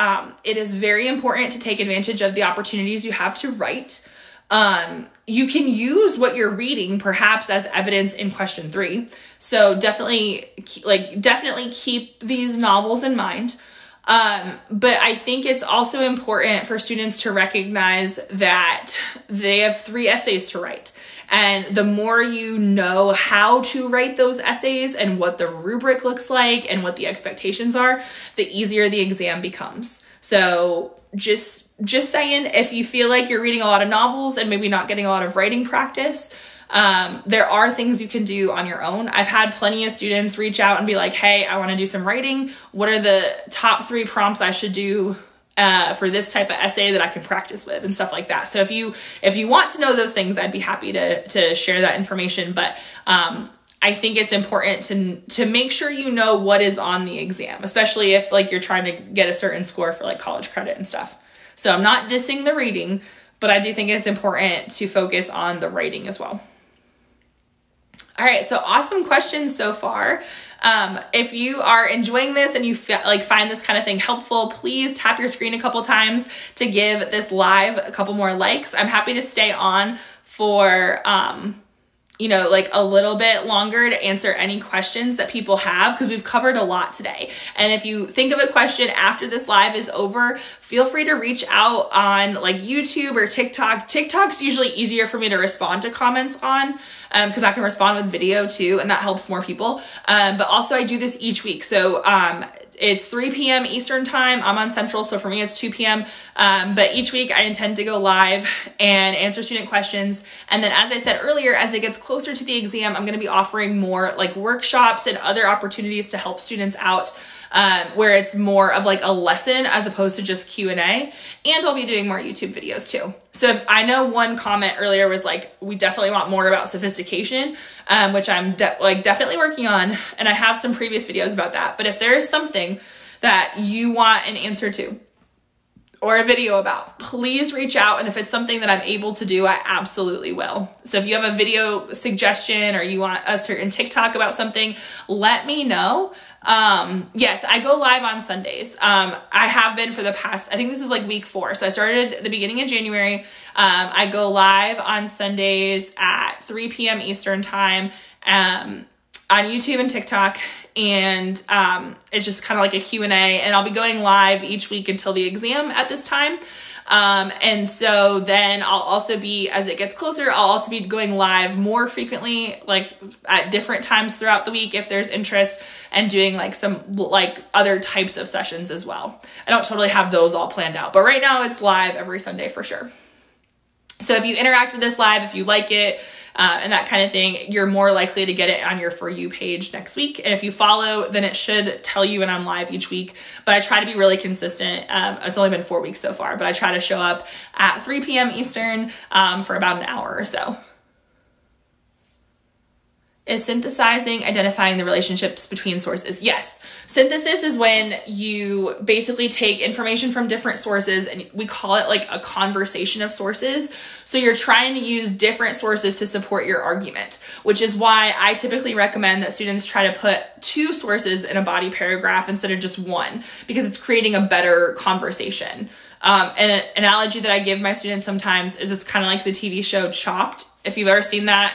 it is very important to take advantage of the opportunities you have to write. You can use what you're reading perhaps as evidence in question 3. So definitely keep these novels in mind. But I think it's also important for students to recognize that they have 3 essays to write. And the more you know how to write those essays and what the rubric looks like and what the expectations are, the easier the exam becomes. So just saying, if you feel like you're reading a lot of novels and maybe not getting a lot of writing practice, there are things you can do on your own. I've had plenty of students reach out and be like, hey, I want to do some writing. What are the top 3 prompts I should do for this type of essay that I can practice with and stuff like that. So if you want to know those things, I'd be happy to share that information. But I think it's important to make sure you know what is on the exam, especially if like you're trying to get a certain score for like college credit and stuff. So I'm not dissing the reading, but I do think it's important to focus on the writing as well. All right, so awesome questions so far. If you are enjoying this and you find this kind of thing helpful, please tap your screen a couple times to give this live a couple more likes. I'm happy to stay on for a little bit longer to answer any questions that people have, because we've covered a lot today. And if you think of a question after this live is over, feel free to reach out on like YouTube or TikTok. TikTok's usually easier for me to respond to comments on, because I can respond with video too, and that helps more people. But also I do this each week. So It's 3 p.m. Eastern time. I'm on Central, so for me it's 2 p.m. But each week I intend to go live and answer student questions. And then, as I said earlier, as it gets closer to the exam, I'm going to be offering more like workshops and other opportunities to help students out, where it's more of like a lesson as opposed to just Q&A. And I'll be doing more YouTube videos too. So if I know one comment earlier was like, we definitely want more about sophistication, which I'm definitely working on. And I have some previous videos about that. But if there is something that you want an answer to or a video about, please reach out. And if it's something that I'm able to do, I absolutely will. So if you have a video suggestion or you want a certain TikTok about something, let me know. Yes, I go live on Sundays. I have been for the past, I think this is like week 4. So I started at the beginning of January. I go live on Sundays at 3 p.m. Eastern time, on YouTube and TikTok. And, it's just kind of like a Q&A, and I'll be going live each week until the exam at this time. And so then I'll also be, as it gets closer, I'll also be going live more frequently, like at different times throughout the week if there's interest, and doing like some like other types of sessions as well. I don't totally have those all planned out, but right now it's live every Sunday for sure. So if you interact with this live, if you like it, and that kind of thing, you're more likely to get it on your For You page next week. And if you follow, then it should tell you when I'm live each week. But I try to be really consistent. It's only been 4 weeks so far, but I try to show up at 3 p.m. Eastern for about an hour or so. Is synthesizing identifying the relationships between sources? Yes. Synthesis is when you basically take information from different sources, and we call it like a conversation of sources. So you're trying to use different sources to support your argument, which is why I typically recommend that students try to put 2 sources in a body paragraph instead of just 1, because it's creating a better conversation. And an analogy that I give my students sometimes is it's kind of like the TV show Chopped. If you've ever seen that,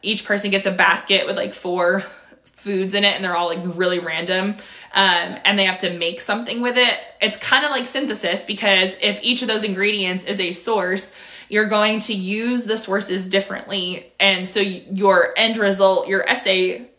each person gets a basket with like 4 foods in it, and they're all like really random. And they have to make something with it. It's kind of like synthesis, because if each of those ingredients is a source, you're going to use the sources differently. And so your end result, your essay,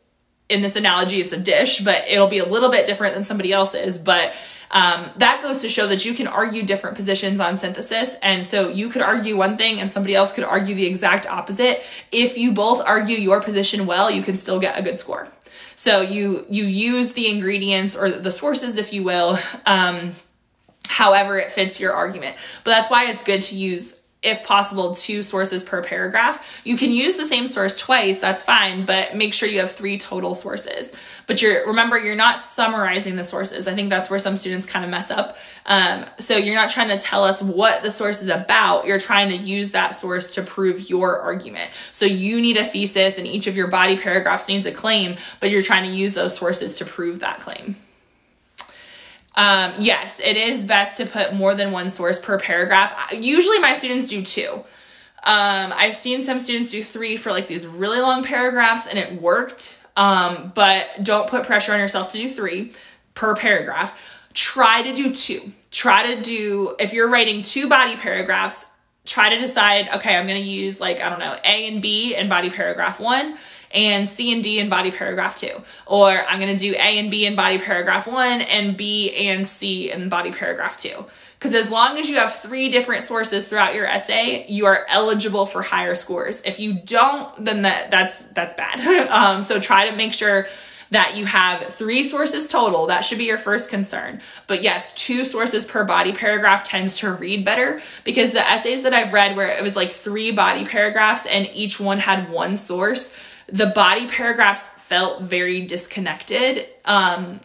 in this analogy, it's a dish, but it'll be a little bit different than somebody else's. But that goes to show that you can argue different positions on synthesis. And so you could argue one thing and somebody else could argue the exact opposite. If you both argue your position well, you can still get a good score. So you use the ingredients or the sources, if you will, however it fits your argument. But that's why it's good to use, if possible, 2 sources per paragraph. You can use the same source twice, that's fine, but make sure you have 3 total sources. But remember, you're not summarizing the sources. I think that's where some students kind of mess up. So you're not trying to tell us what the source is about. You're trying to use that source to prove your argument. So you need a thesis, and each of your body paragraphs needs a claim, but you're trying to use those sources to prove that claim. Yes, it is best to put more than 1 source per paragraph. Usually my students do 2. I've seen some students do 3 for like these really long paragraphs, and it worked. But don't put pressure on yourself to do 3 per paragraph. Try to do 2. If you're writing 2 body paragraphs, try to decide, okay, I'm going to use like, I don't know, A and B in body paragraph 1 and C and D in body paragraph 2. Or I'm going to do A and B in body paragraph 1 and B and C in body paragraph 2. Because as long as you have 3 different sources throughout your essay, you are eligible for higher scores. If you don't, then that's bad. So try to make sure that you have 3 sources total. That should be your first concern. But yes, 2 sources per body paragraph tends to read better, because the essays that I've read where it was like 3 body paragraphs and each one had 1 source, the body paragraphs felt very disconnected. And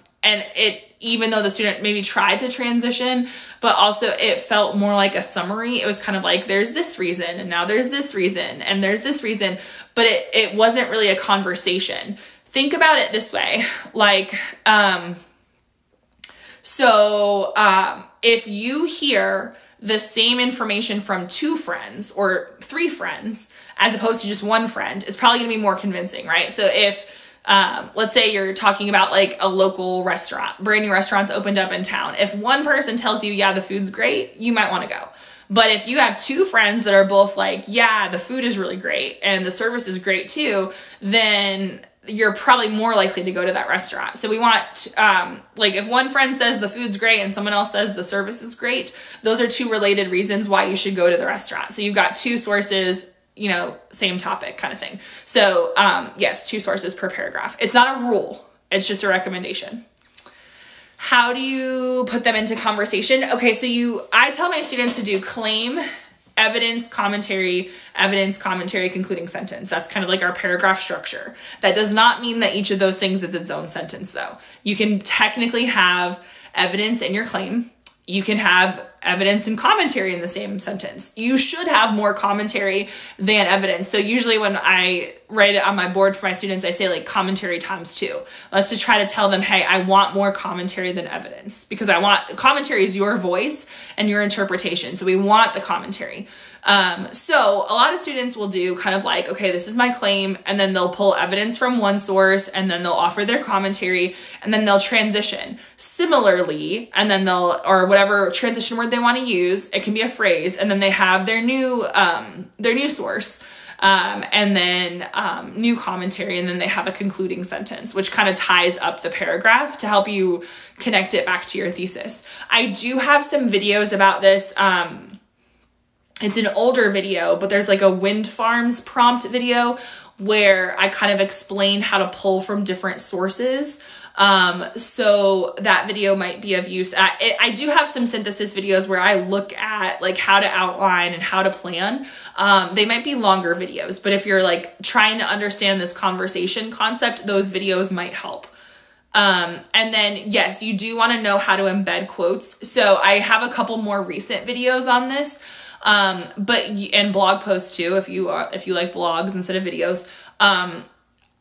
even though the student maybe tried to transition, but also it felt more like a summary. It was kind of like, there's this reason, and now there's this reason, and there's this reason, but it wasn't really a conversation. Think about it this way. Like, if you hear the same information from 2 friends or 3 friends, as opposed to just 1 friend, it's probably gonna be more convincing, right? So if, let's say you're talking about like a local restaurant, brand new restaurants opened up in town. If one person tells you, yeah, the food's great, you might want to go. But if you have 2 friends that are both like, yeah, the food is really great and the service is great too, then you're probably more likely to go to that restaurant. So we want, like if one friend says the food's great and someone else says the service is great, those are two related reasons why you should go to the restaurant. So you've got two sources, you know, same topic kind of thing. So yes, two sources per paragraph. It's not a rule. It's just a recommendation. How do you put them into conversation? Okay, so I tell my students to do claim, evidence, commentary, concluding sentence. That's kind of like our paragraph structure. That does not mean that each of those things is its own sentence though. You can technically have evidence in your claim. You can have evidence and commentary in the same sentence. You should have more commentary than evidence. So usually when I write it on my board for my students, I say like commentary times 2. That's to try to tell them, hey, I want more commentary than evidence, because commentary is your voice and your interpretation. So we want the commentary. So a lot of students will do kind of like, okay, this is my claim, and then they'll pull evidence from one source, and then they'll offer their commentary, and then they'll transition similarly, and then or whatever transition word they want to use. It can be a phrase, and then they have their new source, and then new commentary, and then they have a concluding sentence, which kind of ties up the paragraph to help you connect it back to your thesis. I do have some videos about this. It's an older video, but there's like a wind farms prompt video where I kind of explain how to pull from different sources. So that video might be of use. I do have some synthesis videos where I look at like how to outline and how to plan. They might be longer videos, but if you're like trying to understand this conversation concept, those videos might help. And then yes, you do want to know how to embed quotes. So I have a couple more recent videos on this. And blog posts too, if you like blogs instead of videos.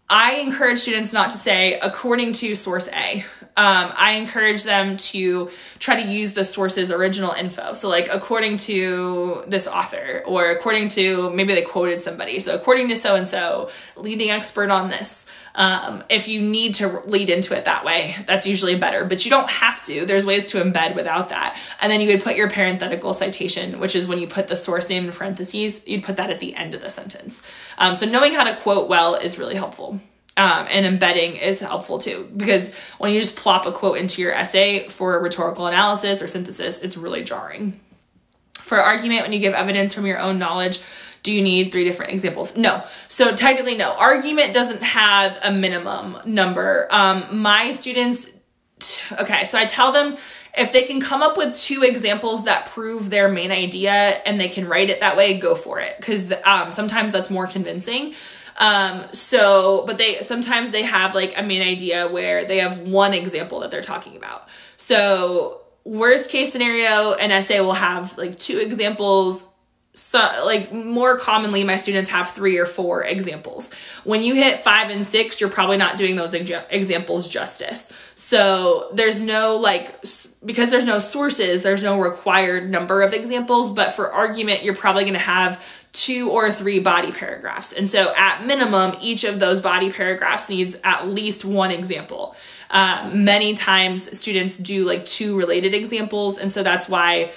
I encourage students not to say according to source A. I encourage them to try to use the source's original info. So like according to this author, or according to, maybe they quoted somebody. So according to so-and-so, leading expert on this. If you need to lead into it that way, that's usually better, but you don't have to. There's ways to embed without that. And then you would put your parenthetical citation, which is when you put the source name in parentheses, you'd put that at the end of the sentence. So knowing how to quote well is really helpful. And embedding is helpful too, because when you just plop a quote into your essay for rhetorical analysis or synthesis, it's really jarring. For argument, when you give evidence from your own knowledge, do you need 3 different examples? No. So technically, no. Argument doesn't have a minimum number. My students, okay, so I tell them if they can come up with 2 examples that prove their main idea and they can write it that way, go for it. Because sometimes that's more convincing. But sometimes they have like a main idea where they have 1 example that they're talking about. So worst case scenario, an essay will have like 2 examples. So like more commonly, my students have 3 or 4 examples. When you hit 5 and 6, you're probably not doing those examples justice. So there's no because there's no sources, there's no required number of examples, but for argument, you're probably going to have 2 or 3 body paragraphs. And so at minimum, each of those body paragraphs needs at least 1 example. Many times students do like 2 related examples. And so that's why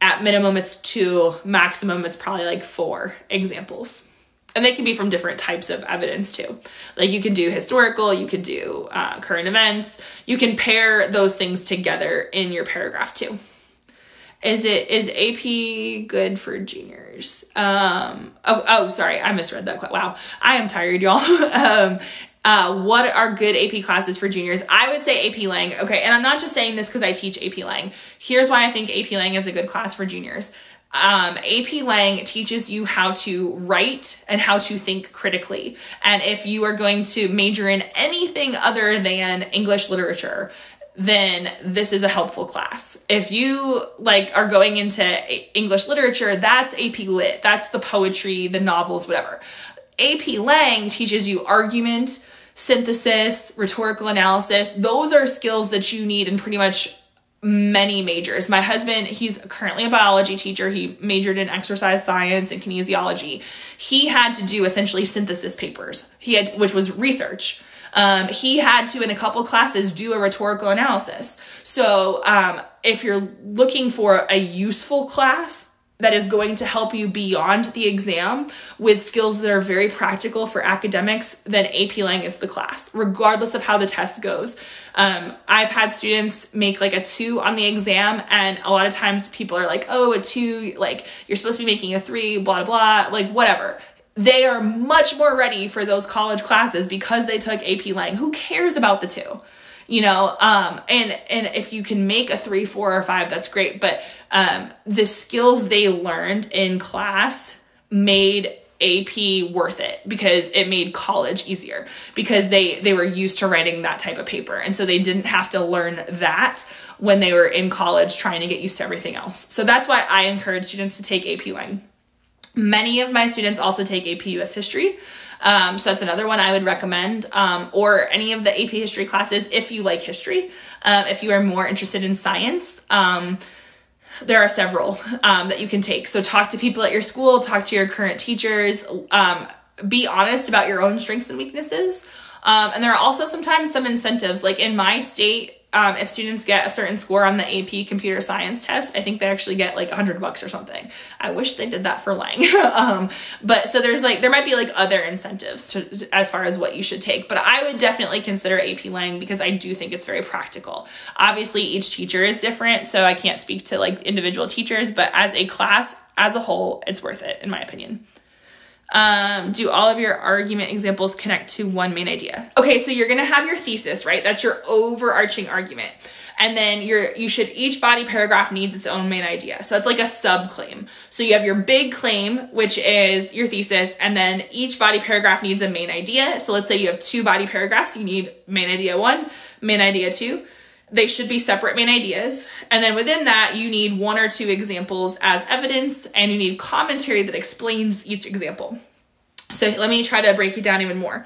at minimum it's 2, maximum it's probably like 4 examples. And they can be from different types of evidence too. Like you can do historical, you could do current events. You can pair those things together in your paragraph too. Is AP good for juniors? Sorry, I misread that. Wow, I am tired, y'all. What are good AP classes for juniors? I would say AP Lang. Okay, and I'm not just saying this because I teach AP Lang. Here's why I think AP Lang is a good class for juniors. AP Lang teaches you how to write and how to think critically. And if you are going to major in anything other than English literature, then this is a helpful class. If you are going into English literature, that's AP Lit. That's the poetry, the novels, whatever. AP Lang teaches you argument, synthesis, rhetorical analysis. Those are skills that you need in pretty much many majors. My husband, he's currently a biology teacher. He majored in exercise science and kinesiology. He had to do essentially synthesis papers, which was research. He had to, in a couple classes, do a rhetorical analysis. So if you're looking for a useful class, that is going to help you beyond the exam with skills that are very practical for academics, then AP Lang is the class, regardless of how the test goes. I've had students make like a 2 on the exam, and a lot of times people are like, oh, a 2, like you're supposed to be making a 3, blah, blah, like whatever. They are much more ready for those college classes because they took AP Lang. Who cares about the 2? You know, and if you can make a 3, 4, or 5, that's great. But the skills they learned in class made AP worth it, because it made college easier, because they were used to writing that type of paper. And so they didn't have to learn that when they were in college trying to get used to everything else. So that's why I encourage students to take AP Lang. Many of my students also take AP US History. So that's another one I would recommend, or any of the AP history classes if you like history. If you are more interested in science, there are several that you can take. So talk to people at your school, talk to your current teachers, be honest about your own strengths and weaknesses. And there are also sometimes some incentives, like in my state, if students get a certain score on the AP computer science test, I think they actually get like $100 or something. I wish they did that for Lang. But so there might be like other incentives as far as what you should take, but I would definitely consider AP Lang because I do think it's very practical. Obviously each teacher is different, so I can't speak to like individual teachers, but as a class, as a whole, it's worth it in my opinion. Do all of your argument examples connect to one main idea? Okay, so you're gonna have your thesis, right? That's your overarching argument. And then each body paragraph needs its own main idea. So it's like a sub-claim. So you have your big claim, which is your thesis, and then each body paragraph needs a main idea. So let's say you have 2 body paragraphs. You need main idea 1, main idea 2. They should be separate main ideas. And then within that, you need 1 or 2 examples as evidence, and you need commentary that explains each example. So let me try to break it down even more.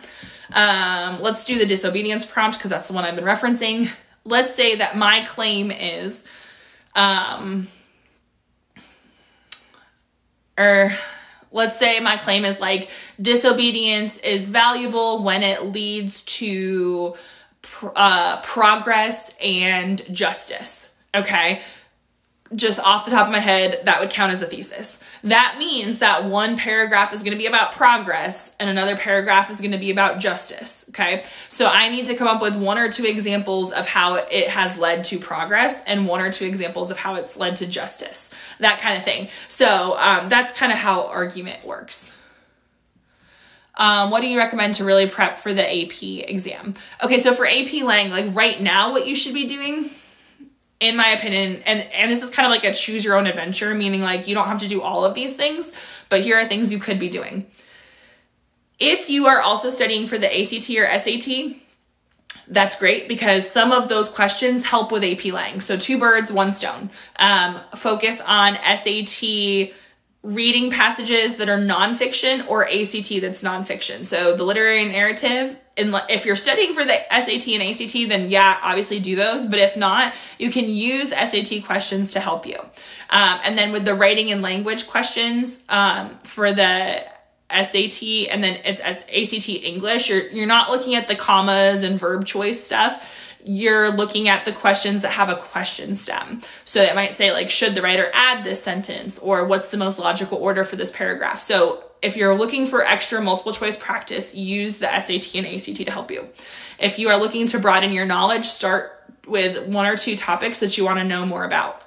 Let's do the disobedience prompt because that's the one I've been referencing. Let's say that my claim is, let's say my claim is like, disobedience is valuable when it leads to progress and justice. Okay. Just off the top of my head, that would count as a thesis. That means that one paragraph is going to be about progress and another paragraph is going to be about justice. Okay. So I need to come up with 1 or 2 examples of how it has led to progress and 1 or 2 examples of how it's led to justice, that kind of thing. So that's kind of how argument works. What do you recommend to really prep for the AP exam? Okay. So for AP Lang, like right now, what you should be doing, in my opinion, and this is kind of like a choose your own adventure, meaning like you don't have to do all of these things, but here are things you could be doing. If you are also studying for the ACT or SAT, that's great because some of those questions help with AP Lang. So 2 birds, 1 stone. Focus on SAT reading passages that are nonfiction or ACT that's nonfiction. So the literary narrative, and if you're studying for the SAT and ACT, then yeah, obviously do those. But if not, you can use SAT questions to help you. And then with the writing and language questions for the SAT, and then it's ACT English, you're not looking at the commas and verb choice stuff. You're looking at the questions that have a question stem. So it might say like, should the writer add this sentence? Or what's the most logical order for this paragraph? So if you're looking for extra multiple choice practice, use the SAT and ACT to help you. If you are looking to broaden your knowledge, start with 1 or 2 topics that you want to know more about.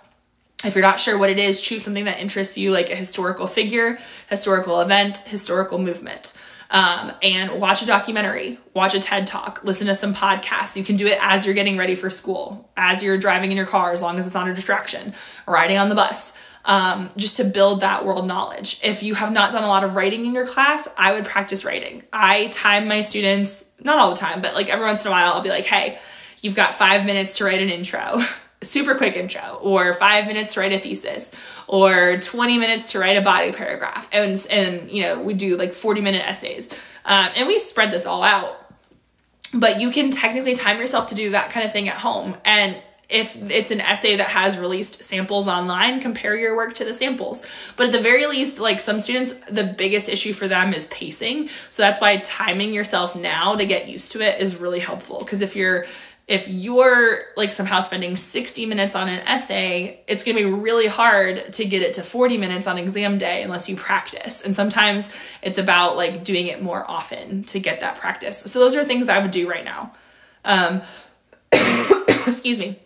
If you're not sure what it is, choose something that interests you, like a historical figure, historical event, historical movement. And watch a documentary, watch a TED Talk, listen to some podcasts. You can do it as you're getting ready for school, as you're driving in your car, as long as it's not a distraction, riding on the bus, just to build that world knowledge. If you have not done a lot of writing in your class, I would practice writing. I time my students, not all the time, but like every once in a while, I'll be like, hey, you've got 5 minutes to write an intro. Super quick intro, or 5 minutes to write a thesis, or 20 minutes to write a body paragraph. And you know, we do like 40-minute essays. And we spread this all out, but you can technically time yourself to do that kind of thing at home. And if it's an essay that has released samples online, compare your work to the samples. But at the very least, like some students, the biggest issue for them is pacing. So that's why timing yourself now to get used to it is really helpful. Because if you're if you're like somehow spending 60 minutes on an essay, it's going to be really hard to get it to 40 minutes on exam day unless you practice. And sometimes it's about like doing it more often to get that practice. So those are things I would do right now. Excuse me.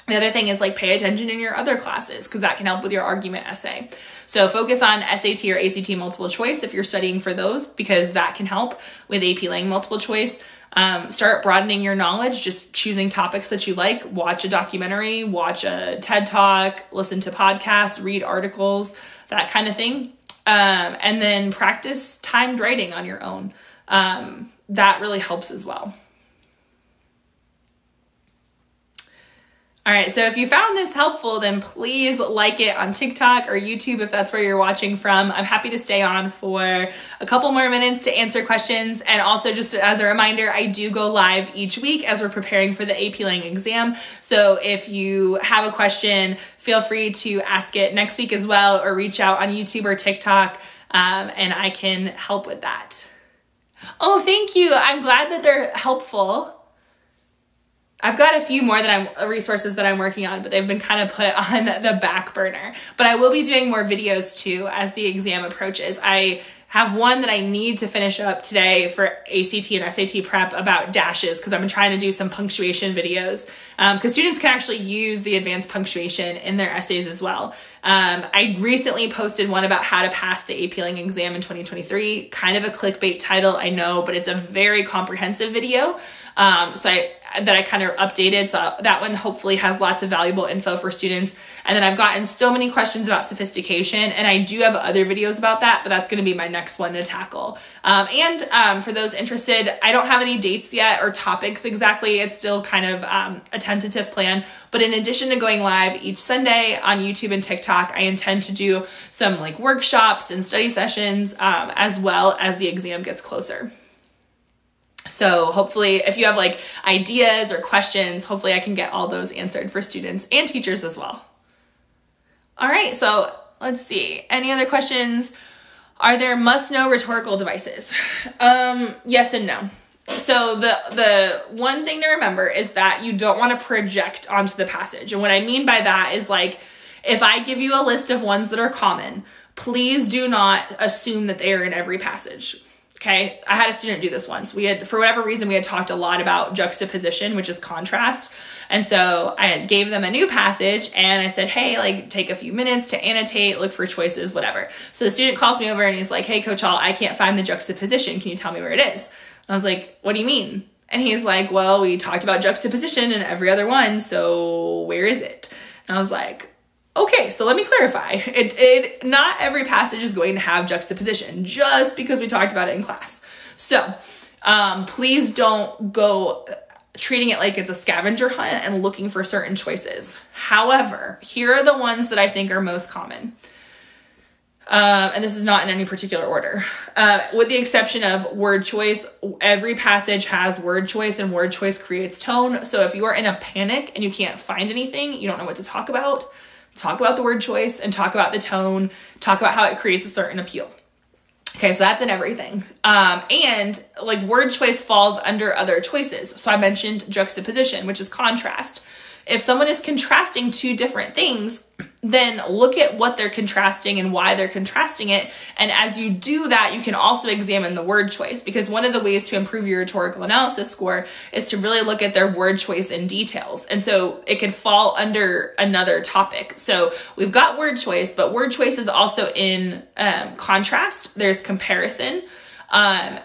The other thing is like pay attention in your other classes because that can help with your argument essay. So focus on SAT or ACT multiple choice if you're studying for those, because that can help with AP Lang multiple choice. Start broadening your knowledge, just choosing topics that you like. Watch a documentary, watch a TED Talk, listen to podcasts, read articles, that kind of thing. And then practice timed writing on your own. That really helps as well. All right, so if you found this helpful, then please like it on TikTok or YouTube if that's where you're watching from. I'm happy to stay on for a couple more minutes to answer questions. And also just as a reminder, I do go live each week as we're preparing for the AP Lang exam. So if you have a question, feel free to ask it next week as well, or reach out on YouTube or TikTok, and I can help with that. Oh, thank you. I'm glad that they're helpful. I've got a few more resources that I'm working on, but they've been kind of put on the back burner. But I will be doing more videos too as the exam approaches. I have one that I need to finish up today for ACT and SAT prep about dashes, because I've been trying to do some punctuation videos, because students can actually use the advanced punctuation in their essays as well. I recently posted one about how to pass the AP Lang exam in 2023, kind of a clickbait title, I know, but it's a very comprehensive video. That I kind of updated. So that one hopefully has lots of valuable info for students. And then I've gotten so many questions about sophistication, and I do have other videos about that, but that's going to be my next one to tackle. For those interested, I don't have any dates yet or topics exactly. It's still kind of a tentative plan. But in addition to going live each Sunday on YouTube and TikTok, I intend to do some like workshops and study sessions as well as the exam gets closer. So hopefully if you have like ideas or questions, hopefully I can get all those answered for students and teachers as well. All right, so let's see. Any other questions? Are there must-know rhetorical devices? Yes and no. So the one thing to remember is that you don't want to project onto the passage. And what I mean by that is like, if I give you a list of ones that are common, please do not assume that they are in every passage. Okay, I had a student do this once. For whatever reason, we had talked a lot about juxtaposition, which is contrast. And so I gave them a new passage and I said, hey, like take a few minutes to annotate, look for choices, whatever. So the student calls me over and he's like, hey, Coach Hall, I can't find the juxtaposition. Can you tell me where it is? And I was like, what do you mean? And he's like, well, we talked about juxtaposition in every other one. So where is it? And I was like, okay, so let me clarify. Not every passage is going to have juxtaposition just because we talked about it in class. So please don't go treating it like it's a scavenger hunt and looking for certain choices. However, here are the ones that I think are most common. And this is not in any particular order. With the exception of word choice, every passage has word choice and word choice creates tone. So if you are in a panic and you can't find anything, you don't know what to talk about the word choice and talk about the tone, talk about how it creates a certain appeal. Okay, so that's in everything. And like word choice falls under other choices. So I mentioned juxtaposition, which is contrast. If someone is contrasting two different things, then look at what they're contrasting and why they're contrasting it. And as you do that, you can also examine the word choice, because one of the ways to improve your rhetorical analysis score is to really look at their word choice in details. And so it could fall under another topic. So we've got word choice, but word choice is also in contrast. There's comparison.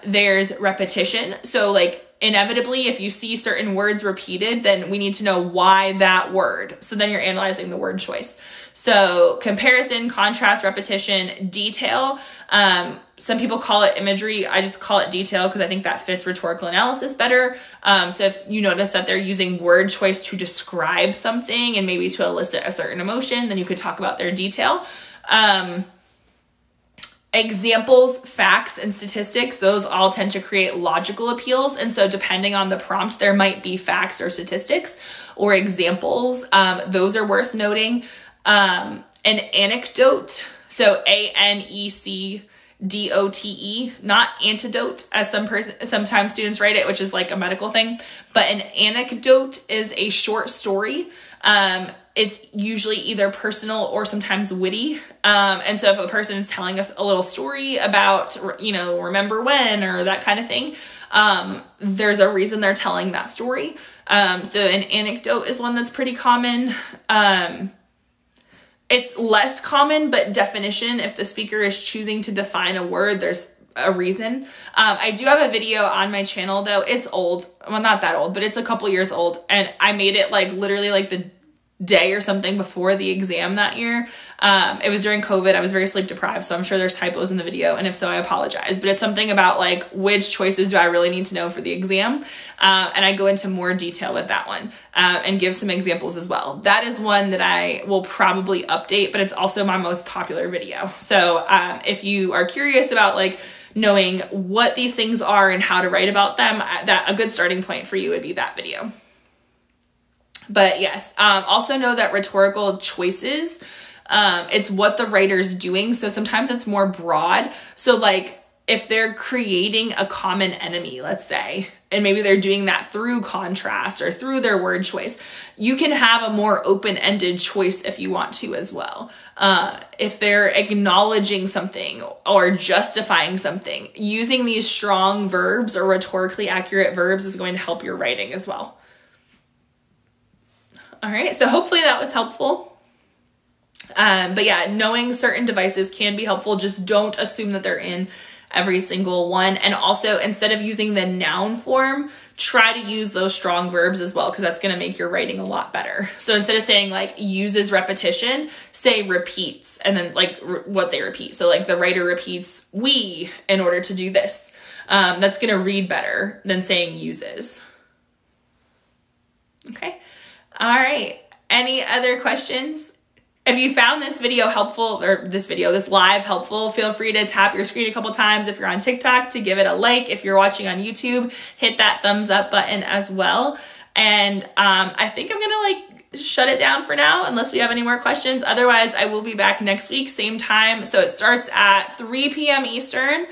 There's repetition. So like, inevitably, if you see certain words repeated, then we need to know why that word. So then you're analyzing the word choice. So comparison, contrast, repetition, detail. Some people call it imagery. I just call it detail because I think that fits rhetorical analysis better. So if you notice that they're using word choice to describe something and maybe to elicit a certain emotion, then you could talk about their detail. Examples, facts, and statistics, those all tend to create logical appeals. And so depending on the prompt, there might be facts or statistics or examples. Those are worth noting. An anecdote, so ANECDOTE, DOTE, not antidote, as sometimes students write it, which is like a medical thing. But an anecdote is a short story. It's usually either personal or sometimes witty. And so if a person is telling us a little story about, remember when, or that kind of thing, there's a reason they're telling that story. So an anecdote is one that's pretty common. It's less common, but definition, if the speaker is choosing to define a word, there's a reason. I do have a video on my channel though. It's old. Well, not that old, but it's a couple years old. And I made it like literally like the day or something before the exam that year. It was during COVID. I was very sleep deprived, so I'm sure there's typos in the video, and if so, I apologize. But it's something about like which choices do I really need to know for the exam, and I go into more detail with that one, and give some examples as well. That is one that I will probably update, but it's also my most popular video. So if you are curious about like knowing what these things are and how to write about them, that a good starting point for you would be that video. But yes, also know that rhetorical choices, it's what the writer's doing. So sometimes it's more broad. So like if they're creating a common enemy, let's say, and maybe they're doing that through contrast or through their word choice, you can have a more open-ended choice if you want to as well. If they're acknowledging something or justifying something, using these strong verbs or rhetorically accurate verbs is going to help your writing as well. All right, so hopefully that was helpful. But yeah, knowing certain devices can be helpful. Just don't assume that they're in every single one. And also, instead of using the noun form, try to use those strong verbs as well, because that's going to make your writing a lot better. So instead of saying like uses repetition, say repeats, and then like what they repeat. So like the writer repeats we in order to do this. That's going to read better than saying uses. Okay. All right. Any other questions? If you found this video helpful, or this live helpful, feel free to tap your screen a couple times. If you're on TikTok, to give it a like. If you're watching on YouTube, hit that thumbs up button as well. And I think I'm going to like shut it down for now, unless we have any more questions. Otherwise, I will be back next week, same time. So it starts at 3 p.m. Eastern,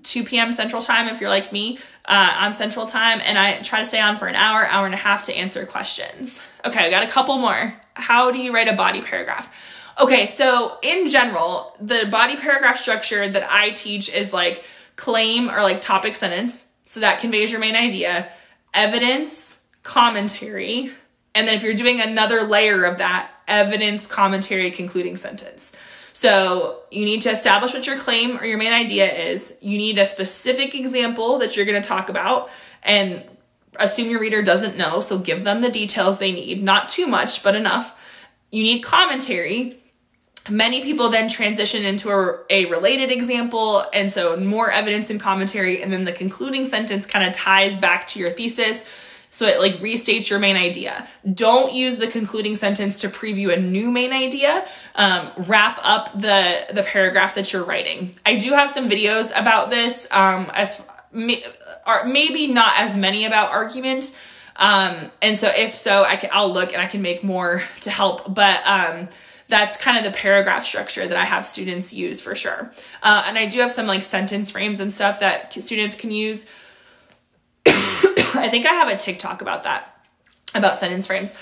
2 p.m. Central Time if you're like me, on Central Time, and I try to stay on for an hour and a half to answer questions. Okay, I got a couple more. How do you write a body paragraph? Okay, so in general, the body paragraph structure that I teach is like claim or like topic sentence, so that conveys your main idea, evidence, commentary, and then if you're doing another layer of that, evidence, commentary, concluding sentence. So you need to establish what your claim or your main idea is. You need a specific example that you're going to talk about, and assume your reader doesn't know, so give them the details they need. Not too much, but enough. You need commentary. Many people then transition into a related example, and so more evidence and commentary, and then the concluding sentence kind of ties back to your thesis. So it like restates your main idea. Don't use the concluding sentence to preview a new main idea. Wrap up the paragraph that you're writing. I do have some videos about this, maybe not as many about argument. And so if so, I'll look and I can make more to help. But that's kind of the paragraph structure that I have students use for sure. And I do have some like sentence frames and stuff that students can use. I think I have a TikTok about that, about sentence frames.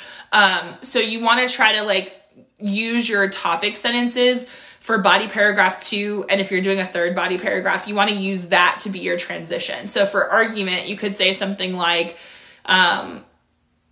So you want to try to like use your topic sentences for body paragraph 2. And if you're doing a third body paragraph, you want to use that to be your transition. So for argument, you could say something like, well,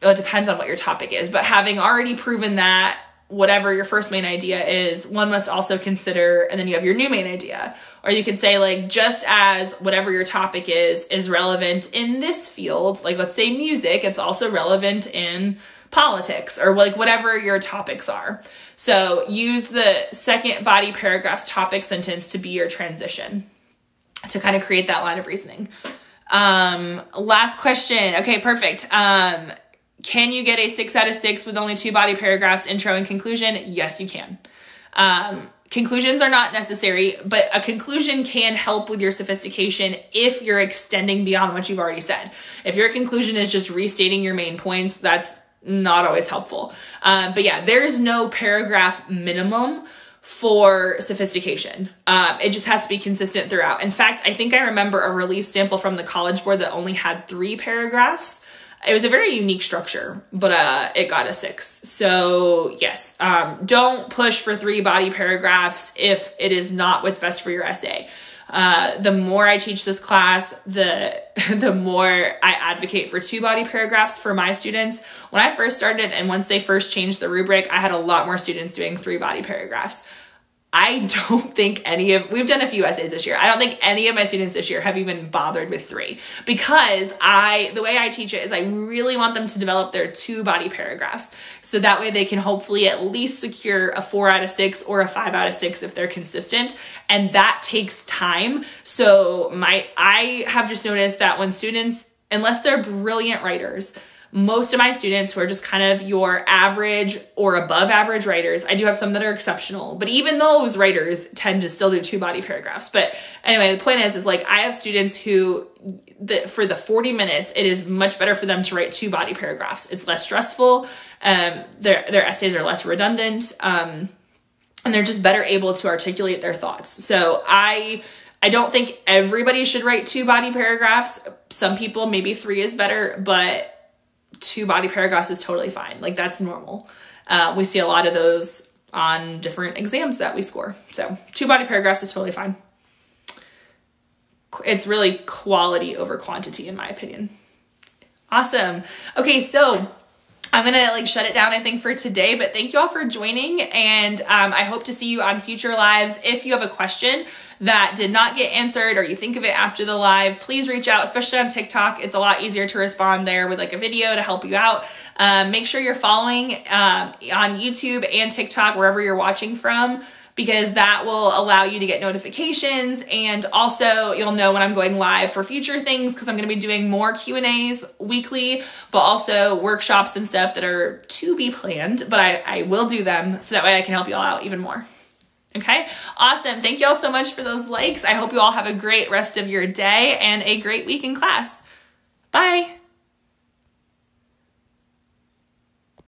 it depends on what your topic is, but having already proven that whatever your first main idea is, one must also consider, and then you have your new main idea. Or you could say like, just as whatever your topic is relevant in this field, like let's say music, it's also relevant in politics, or like whatever your topics are. So use the second body paragraph's topic sentence to be your transition to kind of create that line of reasoning. Last question. Okay, perfect. Can you get a 6 out of 6 with only 2 body paragraphs, intro and conclusion? Yes, you can. Conclusions are not necessary, but a conclusion can help with your sophistication if you're extending beyond what you've already said. If your conclusion is just restating your main points, that's not always helpful. But yeah, there's no paragraph minimum for sophistication. It just has to be consistent throughout. In fact, I think I remember a release sample from the College Board that only had 3 paragraphs. It was a very unique structure, but it got a 6. So yes, don't push for 3 body paragraphs if it is not what's best for your essay. The more I teach this class, the more I advocate for 2 body paragraphs for my students. When I first started and once they first changed the rubric, I had a lot more students doing 3 body paragraphs. I don't think we've done a few essays this year. I don't think any of my students this year have even bothered with 3 because the way I teach it is I really want them to develop their 2 body paragraphs. So that way they can hopefully at least secure a 4 out of 6 or a 5 out of 6 if they're consistent. And that takes time. So I have just noticed that when students, unless they're brilliant writers, most of my students who are just kind of your average or above average writers, I do have some that are exceptional, but even those writers tend to still do 2 body paragraphs. But anyway, the point is like I have students who, for the 40 minutes, it is much better for them to write 2 body paragraphs. It's less stressful. Their essays are less redundant. And they're just better able to articulate their thoughts. So I don't think everybody should write 2 body paragraphs. Some people, maybe 3 is better, but 2 body paragraphs is totally fine. Like that's normal. We see a lot of those on different exams that we score. So 2 body paragraphs is totally fine. It's really quality over quantity in my opinion. Awesome. Okay, so I'm gonna shut it down I think for today, but thank you all for joining and I hope to see you on future lives. If you have a question that did not get answered or you think of it after the live, please reach out, especially on TikTok. It's a lot easier to respond there with a video to help you out. Make sure you're following on YouTube and TikTok, wherever you're watching from, because that will allow you to get notifications. And also you'll know when I'm going live for future things because I'm going to be doing more Q&As weekly, but also workshops and stuff that are to be planned, but I will do them so that way I can help you all out even more. Okay, awesome. Thank you all so much for those likes. I hope you all have a great rest of your day and a great week in class. Bye.